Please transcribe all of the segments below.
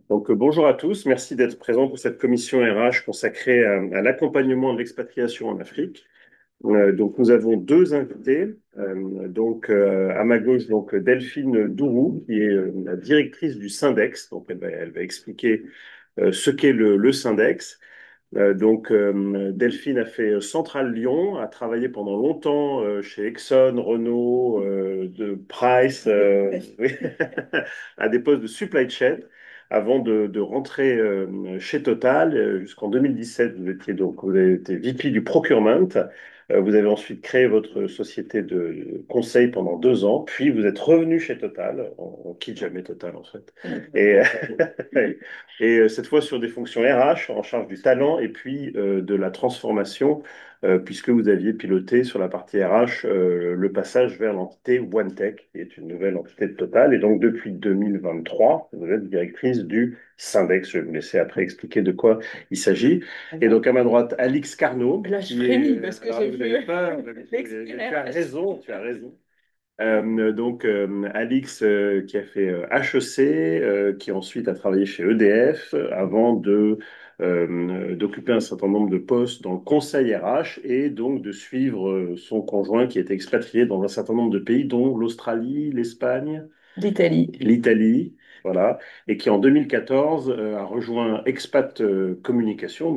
Bonjour à tous, merci d'être présents pour cette commission RH consacrée à l'accompagnement de l'expatriation en Afrique. Nous avons deux invités. À ma gauche, Delphine Dourou, qui est la directrice du Syndex. Elle va expliquer ce qu'est le Syndex. Delphine a fait Centrale Lyon, a travaillé pendant longtemps chez Exxon, Renault, de Price, oui, à des postes de supply chain, avant de rentrer chez Total. Jusqu'en 2017, vous avez été VP du procurement. Vous avez ensuite créé votre société de conseil pendant 2 ans, puis vous êtes revenu chez Total. On quitte jamais Total en fait. Et, cette fois sur des fonctions RH en charge du talent et puis de la transformation, puisque vous aviez piloté sur la partie RH le passage vers l'entité OneTech, qui est une nouvelle entité de Total. Et donc depuis 2023, vous êtes directrice du Syndex. Je vais vous laisser après expliquer de quoi il s'agit. Et donc à ma droite, Alix Carnot. Là, je frémis parce que Alors, j'ai vous vu avez peur, tu as l'expérience. raison, tu as raison. Alix qui a fait HEC, qui ensuite a travaillé chez EDF avant d'occuper un certain nombre de postes dans le conseil RH et donc de suivre son conjoint qui était expatrié dans un certain nombre de pays, dont l'Australie, l'Espagne, D'Italie. l'Italie, voilà, et qui en 2014 a rejoint Expat Communication,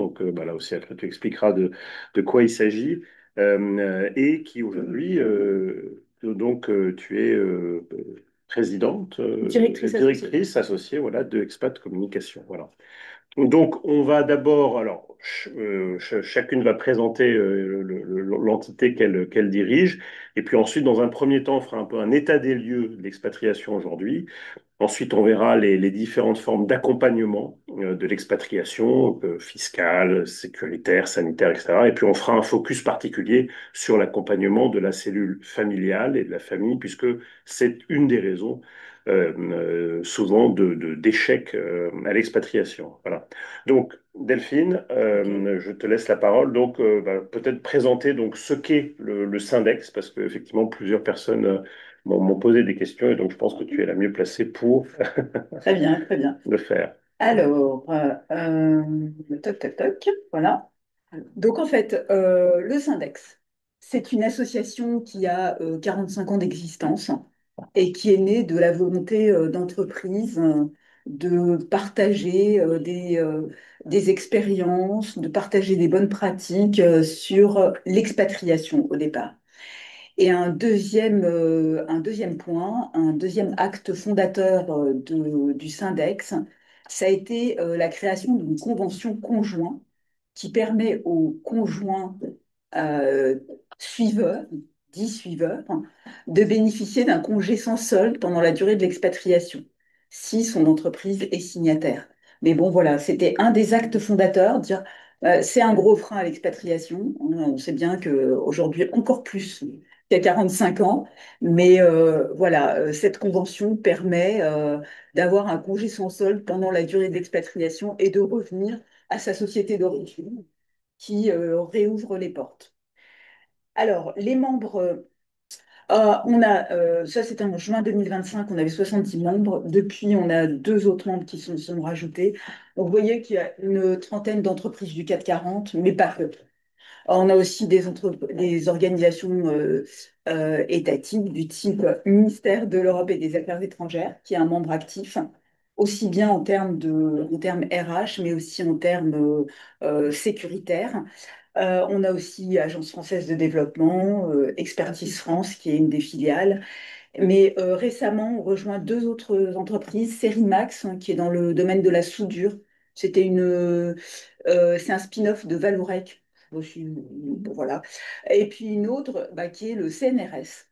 là aussi après tu expliqueras de quoi il s'agit, et qui aujourd'hui, tu es présidente, Directrice associée. directrice associée voilà, de Expat Communication, voilà. Donc, on va d'abord, alors, chacune va présenter l'entité qu'elle dirige, et puis ensuite, dans un premier temps, on fera un peu un état des lieux de l'expatriation aujourd'hui. Ensuite, on verra les différentes formes d'accompagnement de l'expatriation, fiscale, sécuritaire, sanitaire, etc. Et puis, on fera un focus particulier sur l'accompagnement de la cellule familiale et de la famille, puisque c'est une des raisons souvent d'échec à l'expatriation. Voilà. Donc, Delphine, Ok. je te laisse la parole. Peut-être présenter ce qu'est le Syndex, parce qu'effectivement, plusieurs personnes m'ont posé des questions et donc je pense que tu es la mieux placée pour Très bien, très bien. le faire. Alors, toc, toc, toc, voilà. Donc, en fait, le Syndex, c'est une association qui a 45 ans d'existence et qui est née de la volonté d'entreprise de partager des expériences, de partager des bonnes pratiques sur l'expatriation au départ. Et un deuxième point, un deuxième acte fondateur du Syndex, ça a été la création d'une convention conjointe qui permet aux conjoints euh, suiveurs, dits suiveurs, de bénéficier d'un congé sans solde pendant la durée de l'expatriation, si son entreprise est signataire. Mais bon, voilà, c'était un des actes fondateurs, dire c'est un gros frein à l'expatriation. On sait bien qu'aujourd'hui, encore plus qu'il y a 45 ans, mais voilà, cette convention permet d'avoir un congé sans solde pendant la durée de l'expatriation et de revenir à sa société d'origine qui réouvre les portes. Alors, les membres, ça c'était en juin 2025, on avait 70 membres. Depuis, on a deux autres membres qui sont rajoutés. Donc, vous voyez qu'il y a une trentaine d'entreprises du CAC 40, mais pas que. On a aussi des organisations étatiques du type ministère de l'Europe et des Affaires étrangères, qui est un membre actif, aussi bien en termes RH, mais aussi en termes sécuritaires. On a aussi Agence française de développement, Expertise France, qui est une des filiales. Mais récemment, on rejoint deux autres entreprises, Serimax, hein, qui est dans le domaine de la soudure. C'est un spin-off de Vallourec. Bon, voilà. Et puis une autre qui est le CNRS,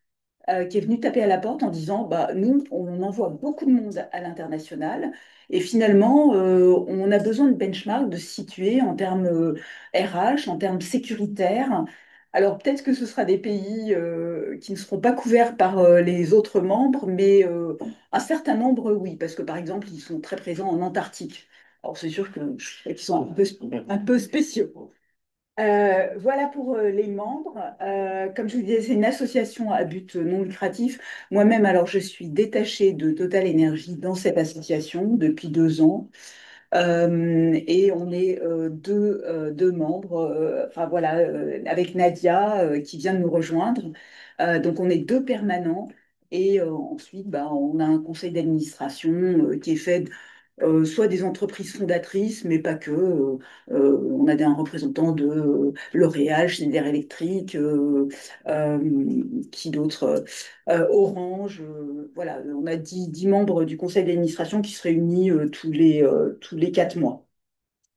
qui est venu taper à la porte en disant, nous, on envoie beaucoup de monde à l'international et finalement, on a besoin de benchmark, de se situer en termes RH, en termes sécuritaires. Alors peut-être que ce sera des pays qui ne seront pas couverts par les autres membres, mais un certain nombre, oui, parce que par exemple, ils sont très présents en Antarctique. Alors c'est sûr qu'ils sont un peu spéciaux. Voilà pour les membres. Comme je vous disais, c'est une association à but non lucratif. Moi-même, alors, je suis détachée de Total Energy dans cette association depuis 2 ans. Et on est deux membres, enfin voilà, avec Nadia qui vient de nous rejoindre. Donc on est deux permanents. Et ensuite, bah, on a un conseil d'administration qui est fait soit des entreprises fondatrices, mais pas que. On a un représentant de L'Oréal, Schneider Electric, euh, qui d'autre Orange. Voilà, on a 10 membres du conseil d'administration qui se réunit tous les 4 mois.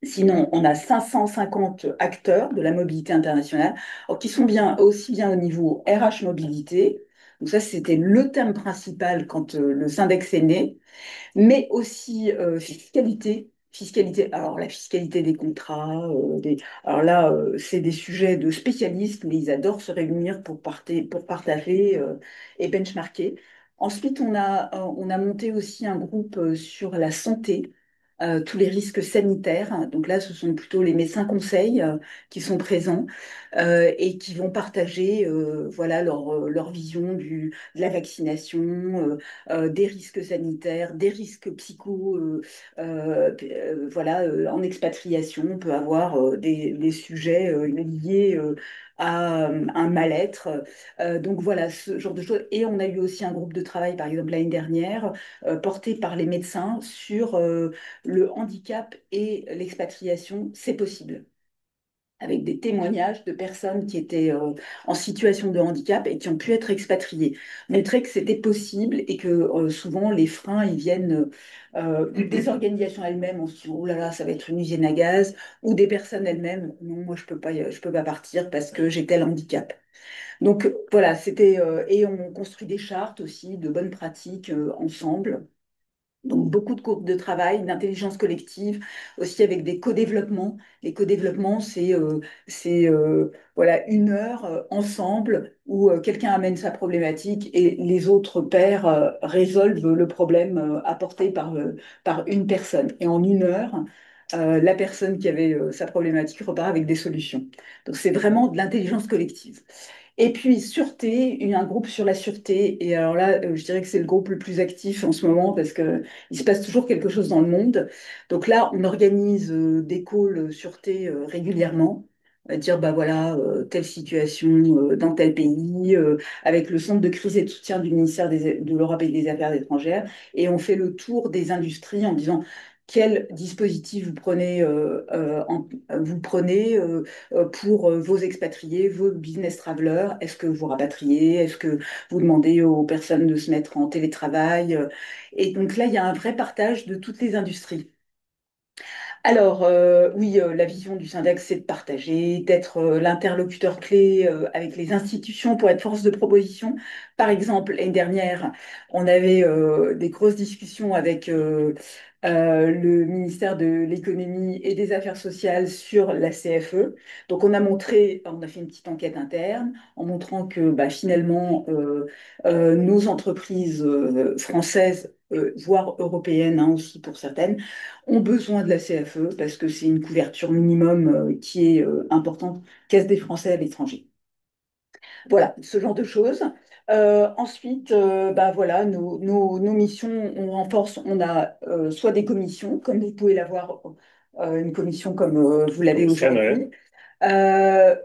Sinon, on a 550 acteurs de la mobilité internationale, alors, qui sont bien, aussi bien au niveau RH mobilité. Donc ça, c'était le thème principal quand le Syndex est né, mais aussi fiscalité. Fiscalité, alors la fiscalité des contrats, alors là, c'est des sujets de spécialistes, mais ils adorent se réunir pour partager et benchmarker. Ensuite, on a monté aussi un groupe sur la santé, tous les risques sanitaires. Donc là, ce sont plutôt les médecins conseils qui sont présents et qui vont partager voilà, leur vision de la vaccination, des risques sanitaires, des risques psycho. Voilà, en expatriation, on peut avoir des sujets liés à un mal-être. Donc voilà, ce genre de choses. Et on a eu aussi un groupe de travail, par exemple l'année dernière, porté par les médecins sur le handicap et l'expatriation, c'est possible, avec des témoignages de personnes qui étaient en situation de handicap et qui ont pu être expatriées, montrer que c'était possible et que souvent les freins, ils viennent des organisations elles-mêmes, on se dit, oh là là, ça va être une usine à gaz, ou des personnes elles-mêmes, non, moi je peux pas partir parce que j'ai tel handicap. Donc voilà, et on construit des chartes aussi de bonnes pratiques ensemble. Donc, beaucoup de groupes de travail, d'intelligence collective, aussi avec des co-développements. Les co-développements, voilà, 1 heure ensemble où quelqu'un amène sa problématique et les autres pairs résolvent le problème apporté par une personne. Et en 1 heure, la personne qui avait sa problématique repart avec des solutions. Donc, c'est vraiment de l'intelligence collective. Et puis, sûreté, un groupe sur la sûreté. Et alors là, je dirais que c'est le groupe le plus actif en ce moment parce que il se passe toujours quelque chose dans le monde. Donc là, on organise des calls sûreté régulièrement. Dire, bah voilà, telle situation dans tel pays, avec le centre de crise et de soutien du ministère de l'Europe et des Affaires étrangères. Et on fait le tour des industries en disant quel dispositif vous prenez pour vos expatriés, vos business travelers. Est-ce que vous rapatriez? Est-ce que vous demandez aux personnes de se mettre en télétravail? Et donc là, il y a un vrai partage de toutes les industries. Alors, oui, la vision du Syndex, c'est de partager, d'être l'interlocuteur clé avec les institutions pour être force de proposition. Par exemple, l'année dernière, on avait des grosses discussions avec le ministère de l'Économie et des Affaires sociales sur la CFE. Donc, on a fait une petite enquête interne en montrant que bah, finalement, nos entreprises françaises, voire européennes hein, aussi pour certaines, ont besoin de la CFE parce que c'est une couverture minimum qui est importante, caisse des Français à l'étranger. Voilà, ce genre de choses. Ensuite, bah voilà, nos missions, on renforce, on a soit des commissions, comme vous pouvez l'avoir, une commission comme vous l'avez Océane, ouais. aujourd'hui,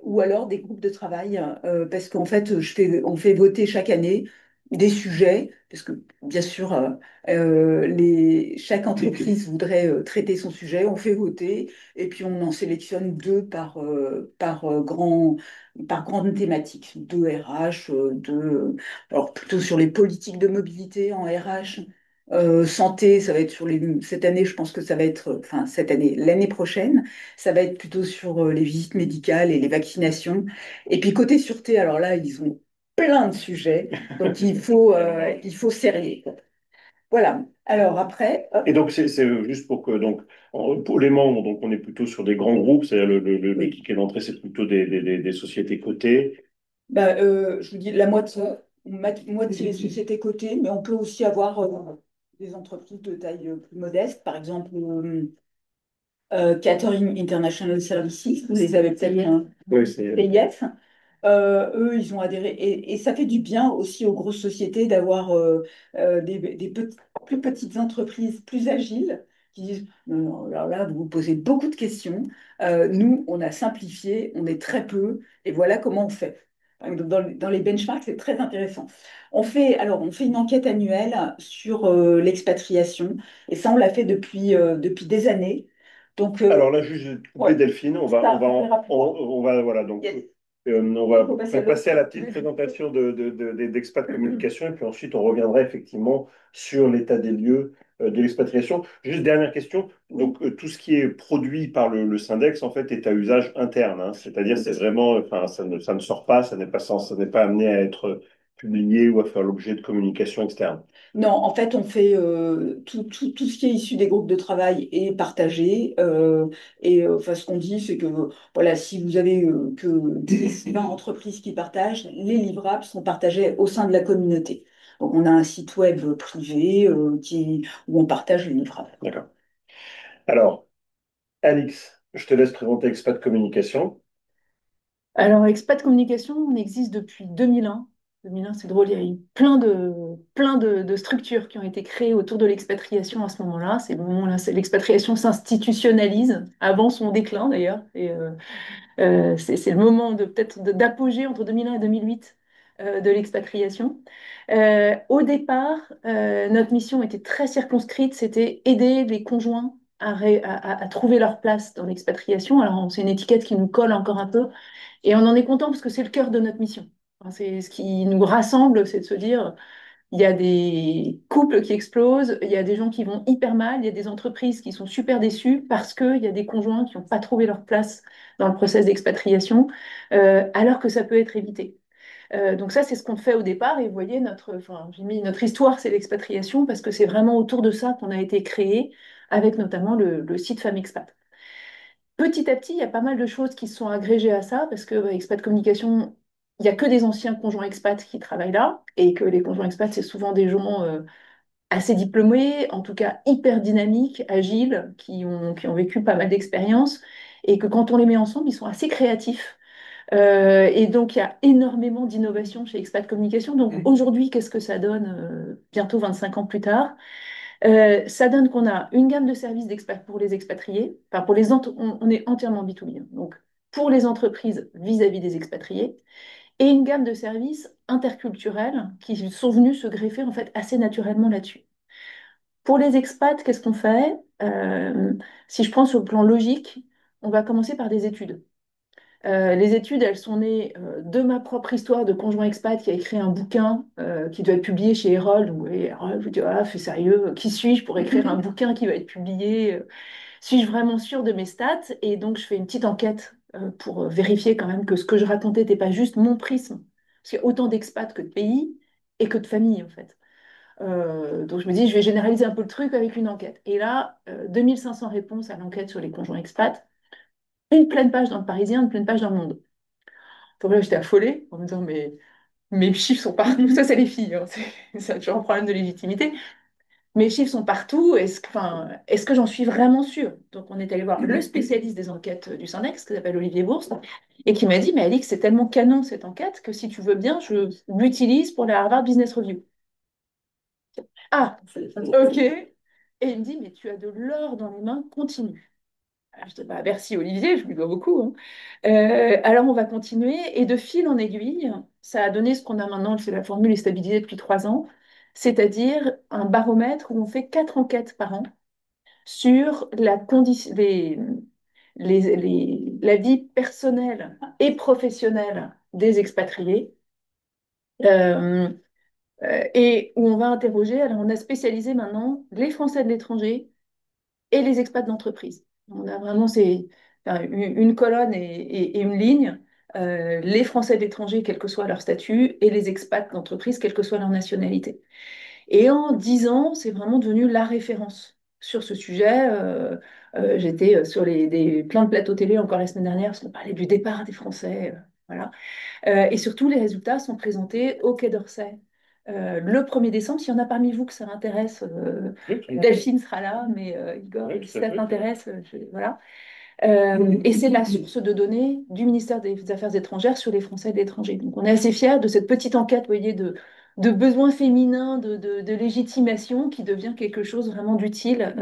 ou alors des groupes de travail, parce qu'en fait, on fait voter chaque année des sujets, parce que bien sûr, chaque entreprise voudrait traiter son sujet, on fait voter, et puis on en sélectionne deux par grande thématique, deux RH, alors plutôt sur les politiques de mobilité en RH. Santé, ça va être cette année, je pense que ça va être, enfin cette année, l'année prochaine, ça va être plutôt sur les visites médicales et les vaccinations. Et puis côté sûreté, alors là, ils ont plein de sujets, donc il faut serrer. Voilà. Alors après, Et hop, donc, c'est juste pour que, donc, pour les membres, donc, on est plutôt sur des grands groupes, c'est-à-dire le oui. ticket d'entrée, c'est plutôt des sociétés cotées. Bah, je vous dis la moitié des sociétés cotées, mais on peut aussi avoir des entreprises de taille plus modeste. Par exemple, Catering International Services, vous les avez peut-être Oui, c'est CIF. Eux, ils ont adhéré. Et ça fait du bien aussi aux grosses sociétés d'avoir plus petites entreprises plus agiles qui disent, non, non, alors là, vous vous posez beaucoup de questions. Nous, on a simplifié, on est très peu, et voilà comment on fait. Donc, dans les benchmarks, c'est très intéressant. On fait une enquête annuelle sur l'expatriation, et ça, on l'a fait depuis des années. Donc, Alors là, juste de couper ouais, Delphine, ça, on verra plus tard. on va voilà donc Yes. on Il va faut passer à l'autre. passer à la petite présentation d'Expat Communication et puis ensuite on reviendra effectivement sur l'état des lieux de l'expatriation. Juste dernière question, Oui. donc tout ce qui est produit par le Syndex en fait est à usage interne, hein. C'est-à-dire c'est vraiment, enfin ça ne sort pas, ça n'est pas amené à être publié ou à faire l'objet de communication externe. Non, en fait, on fait tout ce qui est issu des groupes de travail est partagé. Enfin, ce qu'on dit, c'est que voilà, si vous avez que 10, 20 entreprises qui partagent, les livrables sont partagés au sein de la communauté. Donc, on a un site web privé où on partage les livrables. D'accord. Alors, Alix, je te laisse présenter Expat Communication. Alors, Expat Communication, on existe depuis 2001. 2001, c'est drôle, il y a eu plein de structures qui ont été créées autour de l'expatriation à ce moment-là. C'est le moment là, l'expatriation s'institutionnalise, avant son déclin d'ailleurs. C'est le moment de peut-être d'apogée entre 2001 et 2008 de l'expatriation. Au départ, notre mission était très circonscrite, c'était aider les conjoints à trouver leur place dans l'expatriation. Alors, c'est une étiquette qui nous colle encore un peu, et on en est content parce que c'est le cœur de notre mission. Enfin, c'est ce qui nous rassemble, c'est de se dire, il y a des couples qui explosent, il y a des gens qui vont hyper mal, il y a des entreprises qui sont super déçues parce qu'il y a des conjoints qui n'ont pas trouvé leur place dans le process d'expatriation, alors que ça peut être évité. Donc ça, c'est ce qu'on fait au départ. Et vous voyez, enfin, j'ai mis notre histoire, c'est l'expatriation, parce que c'est vraiment autour de ça qu'on a été créé, avec notamment le site Femmes Expat. Petit à petit, il y a pas mal de choses qui se sont agrégées à ça, parce que Expat Communication, il n'y a que des anciens conjoints expats qui travaillent là, et que les conjoints expats, c'est souvent des gens assez diplômés, en tout cas hyper dynamiques, agiles, qui ont vécu pas mal d'expériences, et que quand on les met ensemble, ils sont assez créatifs. Et donc, il y a énormément d'innovation chez Expat Communication. Donc, aujourd'hui, qu'est-ce que ça donne, bientôt 25 ans plus tard? Ça donne qu'on a une gamme de services pour les expatriés. Enfin, on est entièrement B2B, hein. Donc, pour les entreprises vis-à-vis des expatriés, et une gamme de services interculturels qui sont venus se greffer en fait assez naturellement là-dessus. Pour les expats, qu'est-ce qu'on fait? Si je prends sur le plan logique, on va commencer par des études. Les études, elles sont nées de ma propre histoire de conjoint expat qui a écrit un bouquin qui doit être publié chez Herold. Et Herold vous dit, ah, fais sérieux, qui suis-je pour écrire un bouquin qui va être publié? Suis-je vraiment sûre de mes stats? Et donc, je fais une petite enquête pour vérifier quand même que ce que je racontais n'était pas juste mon prisme. Parce qu'il y a autant d'expats que de pays et que de familles, en fait. Donc, je me dis, je vais généraliser un peu le truc avec une enquête. Et là, 2500 réponses à l'enquête sur les conjoints expats, une pleine page dans le Parisien, une pleine page dans le Monde. Donc là, j'étais affolée en me disant, mais mes chiffres sont partout. Ça, c'est les filles, hein. C'est toujours un problème de légitimité. Mes chiffres sont partout. Est-ce que j'en suis vraiment sûre? Donc, on est allé voir le spécialiste des enquêtes du Syndex, qui s'appelle Olivier Bourse, et qui m'a dit, mais Alix, c'est tellement canon cette enquête que si tu veux bien, je l'utilise pour la Harvard Business Review. Ah, ok. Et il me dit, mais tu as de l'or dans les mains, continue. Alors, je dis, bah, merci Olivier, je lui dois beaucoup, hein. Alors on va continuer et de fil en aiguille, ça a donné ce qu'on a maintenant, c'est la formule est stabilisée depuis 3 ans, c'est-à-dire un baromètre où on fait 4 enquêtes par an sur la vie personnelle et professionnelle des expatriés. Euh, et où on va interroger, alors on a spécialisé maintenant les Français de l'étranger et les expats d'entreprise. On a vraiment enfin, une colonne et une ligne, les Français de l'étranger, quel que soit leur statut, et les expats d'entreprise, quelle que soit leur nationalité. Et en 10 ans, c'est vraiment devenu la référence sur ce sujet. J'étais sur plein de plateaux télé encore la semaine dernière, parce qu'on parlait du départ des Français. Voilà. Et surtout, les résultats sont présentés au Quai d'Orsay le 1er décembre. S'il y en a parmi vous que ça intéresse, Oui, tout à fait. Delphine sera là, mais Igor, Oui, si tout à ça fait. t'intéresse, voilà. Et c'est la source de données du ministère des Affaires étrangères sur les Français de l'étranger. Donc on est assez fiers de cette petite enquête, vous voyez, de besoins féminins, de légitimation qui devient quelque chose vraiment d'utile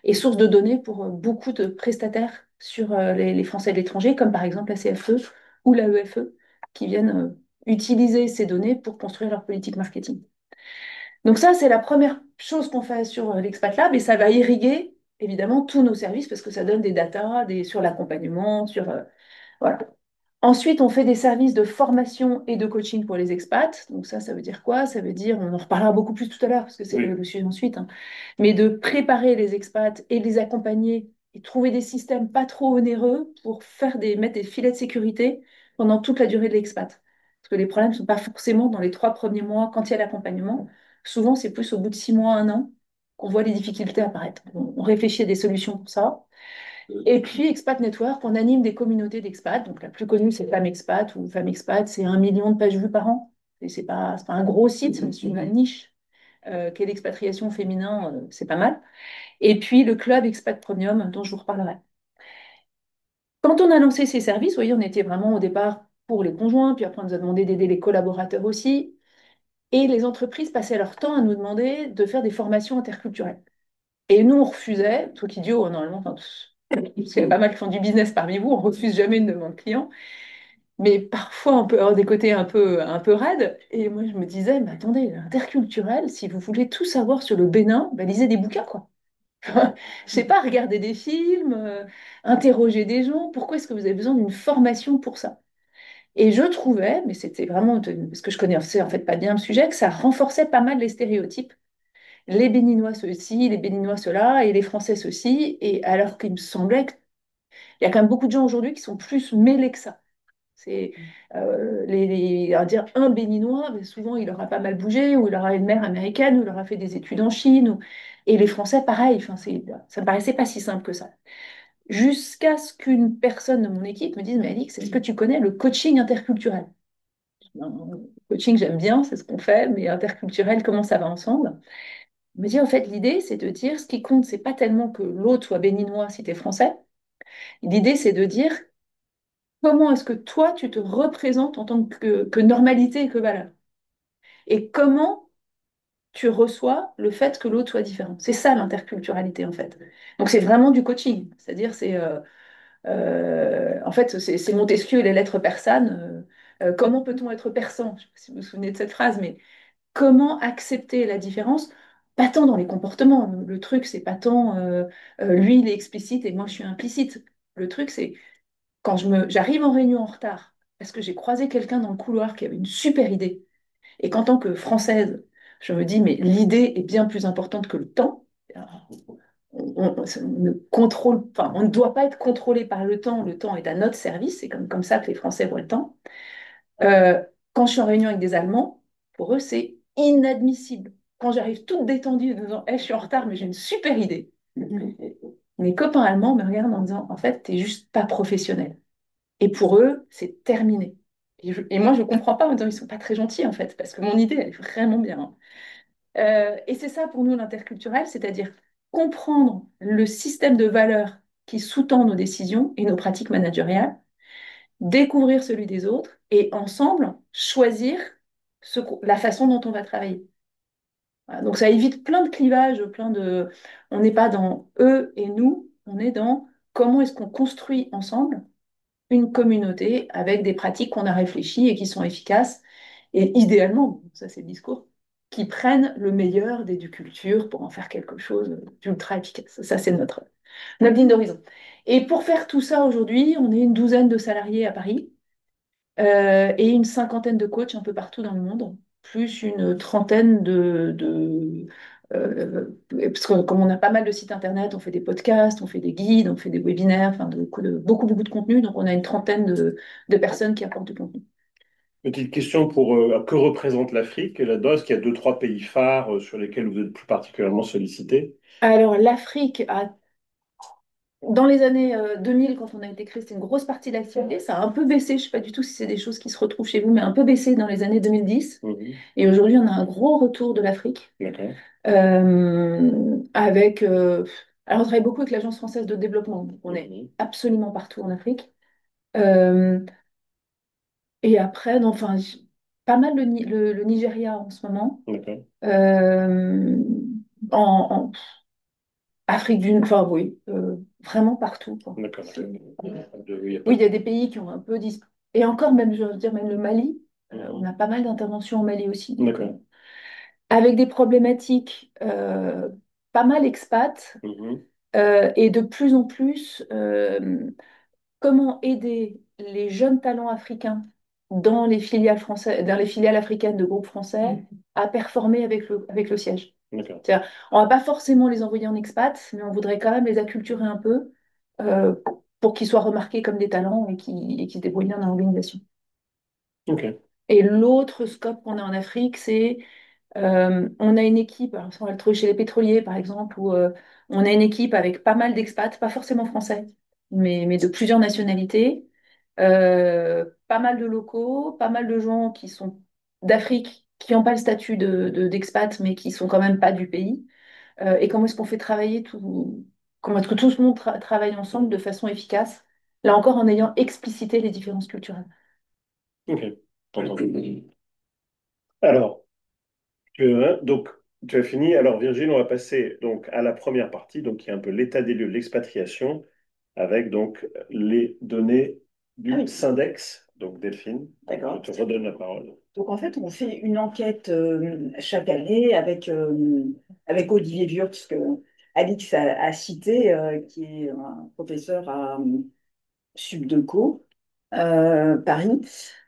et source de données pour beaucoup de prestataires sur les Français de l'étranger, comme par exemple la CFE ou la EFE, qui viennent utiliser ces données pour construire leur politique marketing. Donc ça, c'est la première chose qu'on fait sur l'Expat Lab et ça va irriguer évidemment tous nos services parce que ça donne des datas sur l'accompagnement, voilà. Ensuite, on fait des services de formation et de coaching pour les expats. Donc ça veut dire quoi? Ça veut dire, on en reparlera beaucoup plus tout à l'heure parce que c'est Oui. le sujet ensuite, hein, mais de préparer les expats et de les accompagner et trouver des systèmes pas trop onéreux pour mettre des filets de sécurité pendant toute la durée de l'expat. Parce que les problèmes ne sont pas forcément dans les 3 premiers mois quand il y a l'accompagnement. Souvent, c'est plus au bout de 6 mois, un an, qu'on voit les difficultés apparaître. On réfléchit à des solutions pour ça. Et puis, Expat Network, on anime des communautés d'expats. Donc, la plus connue, c'est Femme Expat, ou Femme Expat, c'est 1 million de pages vues par an. Et c'est pas un gros site, mais c'est une niche qu'est l'expatriation féminin, c'est pas mal. Et puis, le club Expat Premium, dont je vous reparlerai. Quand on a lancé ces services, vous voyez, on était vraiment au départ pour les conjoints, puis après, on nous a demandé d'aider les collaborateurs aussi. Et les entreprises passaient leur temps à nous demander de faire des formations interculturelles. Et nous, on refusait, truc idiot, normalement, enfin, parce qu'il y a pas mal qui font du business parmi vous, on refuse jamais une demande client. Mais parfois, on peut avoir des côtés un peu raides. Et moi, je me disais, mais attendez, l'interculturel, si vous voulez tout savoir sur le Bénin, bah, lisez des bouquins, quoi. Je sais pas, regardez des films, interrogez des gens. Pourquoi est-ce que vous avez besoin d'une formation pour ça? Et je trouvais, mais c'était vraiment, parce que je connaissais en fait pas bien le sujet, que ça renforçait pas mal les stéréotypes. Les Béninois ceci, les Béninois cela, et les Français ceci. Et alors qu'il me semblait qu'il y a quand même beaucoup de gens aujourd'hui qui sont plus mêlés que ça. C'est à dire un Béninois, mais souvent il aura pas mal bougé, ou il aura une mère américaine, ou il aura fait des études en Chine, et les Français, pareil. Enfin, ça me paraissait pas si simple que ça. Jusqu'à ce qu'une personne de mon équipe me dise, mais Alix, est-ce que tu connais le coaching interculturel? Non, le coaching, j'aime bien, c'est ce qu'on fait, mais interculturel, comment ça va ensemble? Il me dit, en fait, l'idée, c'est de dire, ce qui compte, c'est pas tellement que l'autre soit béninois si tu es français. L'idée, c'est de dire comment est-ce que toi, tu te représentes en tant que normalité et que valeur. Et comment tu reçois le fait que l'autre soit différent. C'est ça l'interculturalité, en fait. Donc, c'est vraiment du coaching. C'est-à-dire, en fait, c'est Montesquieu et les lettres persanes. Comment peut-on être persan? Je ne sais pas si vous vous souvenez de cette phrase, mais comment accepter la différence? Pas tant dans les comportements. Le truc, c'est pas tant lui, il est explicite et moi, je suis implicite. Le truc, c'est quand j'arrive en réunion en retard parce que j'ai croisé quelqu'un dans le couloir qui avait une super idée et qu'en tant que Française, je me dis, mais l'idée est bien plus importante que le temps. On ne contrôle, enfin, on ne doit pas être contrôlé par le temps est à notre service, c'est comme ça que les Français voient le temps. Euh, Quand je suis en réunion avec des Allemands, pour eux, c'est inadmissible. Quand j'arrive toute détendue en disant, hey, je suis en retard, mais j'ai une super idée. Mes copains allemands me regardent en disant, en fait, t'es juste pas professionnel. Et pour eux, c'est terminé. Et moi, je ne comprends pas en disant, ils sont pas très gentils, en fait, parce que mon idée, elle est vraiment bien, hein. Et c'est ça pour nous l'interculturel, c'est-à-dire comprendre le système de valeurs qui sous-tend nos décisions et nos pratiques managériales, découvrir celui des autres et ensemble choisir la façon dont on va travailler. Voilà, donc ça évite plein de clivages, On n'est pas dans eux et nous, on est dans comment est-ce qu'on construit ensemble une communauté avec des pratiques qu'on a réfléchies et qui sont efficaces, et idéalement, ça c'est le discours, qui prennent le meilleur des deux cultures pour en faire quelque chose d'ultra efficace. Ça, c'est notre ligne d'horizon. Et pour faire tout ça aujourd'hui, on est une douzaine de salariés à Paris et une cinquantaine de coachs un peu partout dans le monde, plus une trentaine parce que comme on a pas mal de sites internet, on fait des podcasts, on fait des guides, on fait des webinaires, enfin beaucoup, beaucoup de contenu, donc on a une trentaine de personnes qui apportent du contenu. Petite question pour que représente l'Afrique là-dedans? Est-ce qu'il y a deux, trois pays phares sur lesquels vous êtes plus particulièrement sollicité? Alors l'Afrique a Dans les années 2000, quand on a été créé, c'était une grosse partie de l'activité. Ça a un peu baissé. Je ne sais pas du tout si c'est des choses qui se retrouvent chez vous, mais un peu baissé dans les années 2010. Mhm. Et aujourd'hui, on a un gros retour de l'Afrique. D'accord. Avec, alors, on travaille beaucoup avec l'Agence française de développement. Donc on est Mhm. absolument partout en Afrique. Euh, et après, non, enfin, pas mal le Nigeria en ce moment. D'accord. Euh, en Afrique du Nord, enfin, oui, vraiment partout, quoi. D'accord. Oui, y a pas Oui, il y de... a des pays qui ont un peu disparu. Et encore, même, je veux dire, même le Mali, on Mhm. a pas mal d'interventions au Mali aussi. Donc, D'accord. avec des problématiques pas mal expats Mhm. et de plus en plus, comment aider les jeunes talents africains dans les filiales françaises, dans les filiales africaines de groupes français à performer avec le siège. D'accord. C'est-à-dire, on va pas forcément les envoyer en expat, mais on voudrait quand même les acculturer un peu euh, pour qu'ils soient remarqués comme des talents et qui se débrouillent bien dans l'organisation. Ok. Et l'autre scope qu'on a en Afrique, c'est on a une équipe, alors ça, on va le trouver chez les pétroliers par exemple, où on a une équipe avec pas mal d'expats, pas forcément français, mais de plusieurs nationalités, pas mal de locaux, pas mal de gens qui sont d'Afrique, qui n'ont pas le statut d'expat, mais qui sont quand même pas du pays. Et comment est-ce qu'on fait travailler tout, comment est-ce que tout le monde travaille ensemble de façon efficace, là encore en ayant explicité les différences culturelles. Ok. Entendu. Alors, donc, tu as fini. Alors, Virgile, on va passer donc à la première partie, donc qui est un peu l'état des lieux de l'expatriation, avec donc les données Ah du oui, Syndex. Donc, Delphine, d'accord. je te redonne la parole. Donc en fait, on fait une enquête chaque année avec Olivier Wurtz, que Alix a cité, qui est un professeur à Subdeco, Paris.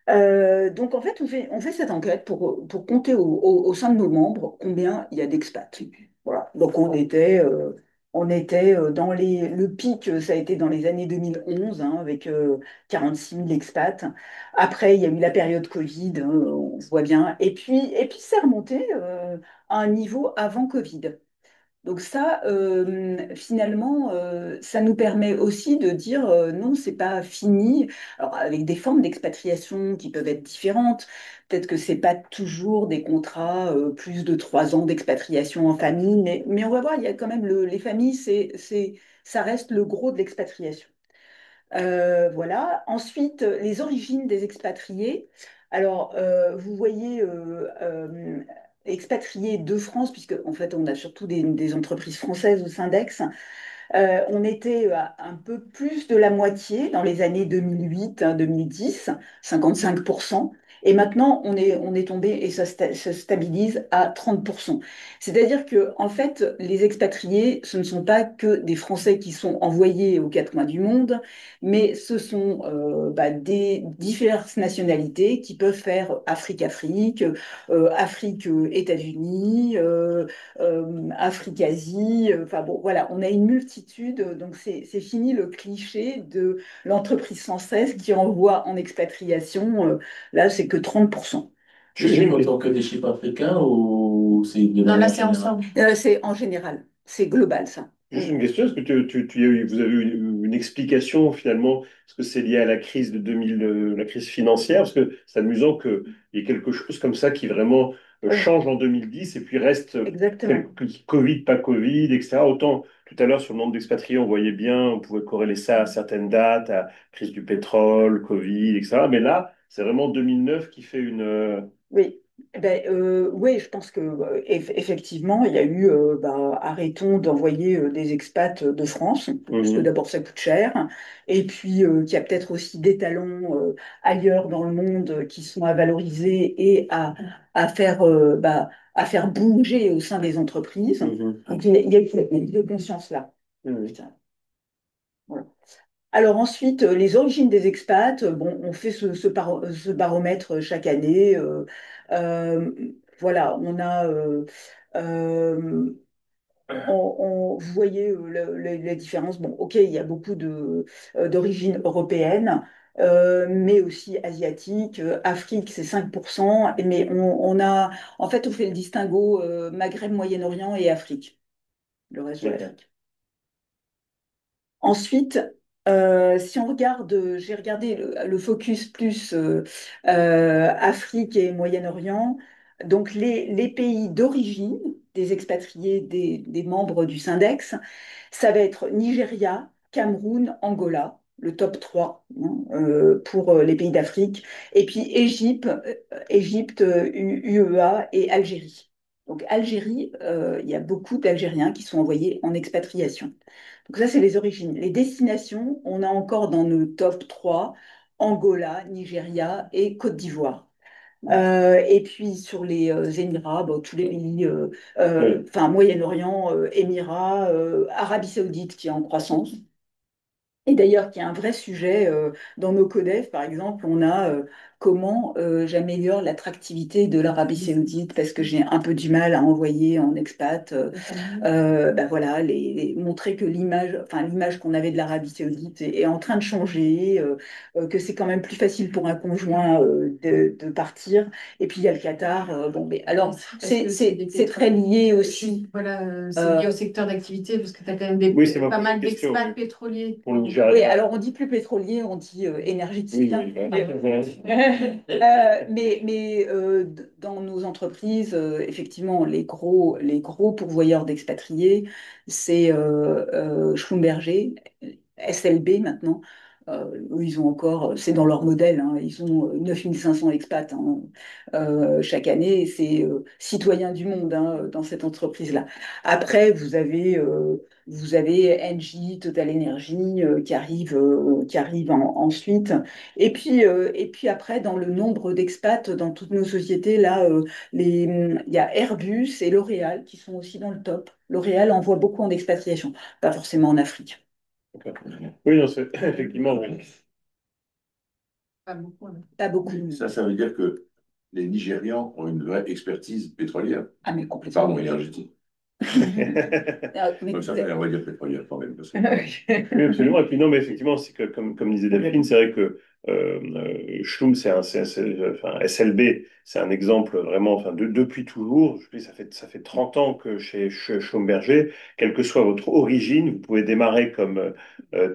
Donc en fait, on fait cette enquête pour compter au sein de nos membres combien il y a d'expats. Voilà. Donc on était dans le pic, ça a été dans les années 2011, hein, avec 46 000 expats. Après, il y a eu la période Covid, hein, on se voit bien. Et puis c'est remonté à un niveau avant Covid. Donc ça, finalement, ça nous permet aussi de dire non, c'est pas fini. Alors avec des formes d'expatriation qui peuvent être différentes. Peut-être que c'est pas toujours des contrats plus de 3 ans d'expatriation en famille, mais on va voir, il y a quand même les familles, ça reste le gros de l'expatriation. Voilà. Ensuite, les origines des expatriés. Alors, vous voyez, expatriés de France, puisque en fait, on a surtout des entreprises françaises au Syndex. On était à un peu plus de la moitié dans les années 2008, hein, 2010, 55%. Et maintenant, on est tombé et ça stabilise à 30%. C'est-à-dire que, en fait, les expatriés, ce ne sont pas que des Français qui sont envoyés aux quatre coins du monde, mais ce sont des diverses nationalités qui peuvent faire Afrique-Afrique, Afrique-États-Unis, Afrique-Asie. Enfin bon, voilà, on a une multitude. Donc c'est fini le cliché de l'entreprise française qui envoie en expatriation. Là, c'est que 30%. J'ai une Autant que des chiffres africains ou c'est de Non, là, manière c'est générale? ensemble. C'est en général, c'est global ça. Juste une question, est-ce que vous avez eu une explication finalement? Est-ce que c'est lié à la crise de 2000, la crise financière? Parce que c'est amusant qu'il y ait quelque chose comme ça qui vraiment Oui, change en 2010 et puis reste exactement. Covid, pas Covid, etc. Autant tout à l'heure sur le nombre d'expatriés, on voyait bien, on pouvait corréler ça à certaines dates, à crise du pétrole, Covid, etc. Mais là, c'est vraiment 2009 qui fait une... Oui. Eh ben, oui, je pense que effectivement, il y a eu arrêtons d'envoyer des expats de France, parce que Mhm, d'abord ça coûte cher, et puis qu'il y a peut-être aussi des talents ailleurs dans le monde qui sont à valoriser et à faire bouger au sein des entreprises. mhm, Donc il y a eu cette prise de conscience là. mhm. Voilà. Alors ensuite, les origines des expats, bon, on fait ce baromètre chaque année. Euh, voilà, euh, vous voyez les différences. Bon, ok, il y a beaucoup d'origines européennes, mais aussi asiatiques. Afrique, c'est 5%, mais en fait, on fait le distinguo Maghreb, Moyen-Orient et Afrique, le reste de D'accord. l'Afrique. Ensuite, si on regarde, j'ai regardé le focus plus Afrique et Moyen-Orient, donc les pays d'origine des expatriés, des membres du Syndex, ça va être Nigeria, Cameroun, Angola, le top 3 hein, pour les pays d'Afrique, et puis Égypte, UEA et Algérie. Donc Algérie, il y a beaucoup d'Algériens qui sont envoyés en expatriation. Donc ça, c'est les origines. Les destinations, on a encore dans le top 3 Angola, Nigeria et Côte d'Ivoire. Et puis sur les Émirats, bon, tous les pays, Oui. enfin Moyen-Orient, Émirats, Arabie Saoudite qui est en croissance. Et d'ailleurs, qui est un vrai sujet dans nos codex, par exemple, on a comment j'améliore l'attractivité de l'Arabie Saoudite parce que j'ai un peu du mal à envoyer en expat. Ben voilà, montrer que l'image qu'on avait de l'Arabie Saoudite est en train de changer, que c'est quand même plus facile pour un conjoint de partir. Et puis il y a le Qatar. Bon, mais alors c'est très lié aussi. Voilà, c'est lié au secteur d'activité parce que tu as quand même Oui, c'est ma pas mal prochaine question. d'expats pétroliers. Pour le Oui, Nigeria. alors on dit plus pétrolier, on dit énergétique. Oui, oui, Dans nos entreprises, effectivement, les gros pourvoyeurs d'expatriés, c'est Schlumberger, SLB maintenant. Eux, ils ont encore, c'est dans leur modèle, hein, ils ont 9500 expats hein, chaque année, et c'est citoyens du monde hein, dans cette entreprise-là. Après, vous avez Engie, Total Energy qui arrive ensuite. Et puis après, dans le nombre d'expats dans toutes nos sociétés, là, il y a Airbus et L'Oréal qui sont aussi dans le top. L'Oréal envoie beaucoup en expatriation, pas forcément en Afrique. d'accord. Oui, non, effectivement, oui. Pas beaucoup, hein. Pas beaucoup. Ça veut dire que les Nigérians ont une vraie expertise pétrolière, Ah, mais complètement. pardon, énergétique. Ah, mais Donc ça fait, on va dire pétrolière quand même. Parce que... Oui, absolument. Et puis non, mais effectivement, c'est que, comme disait Delphine, c'est vrai que Schlum, enfin, SLB, c'est un exemple vraiment, enfin, depuis toujours. Je dis, ça fait 30 ans que chez Schlumberger, quelle que soit votre origine, vous pouvez démarrer comme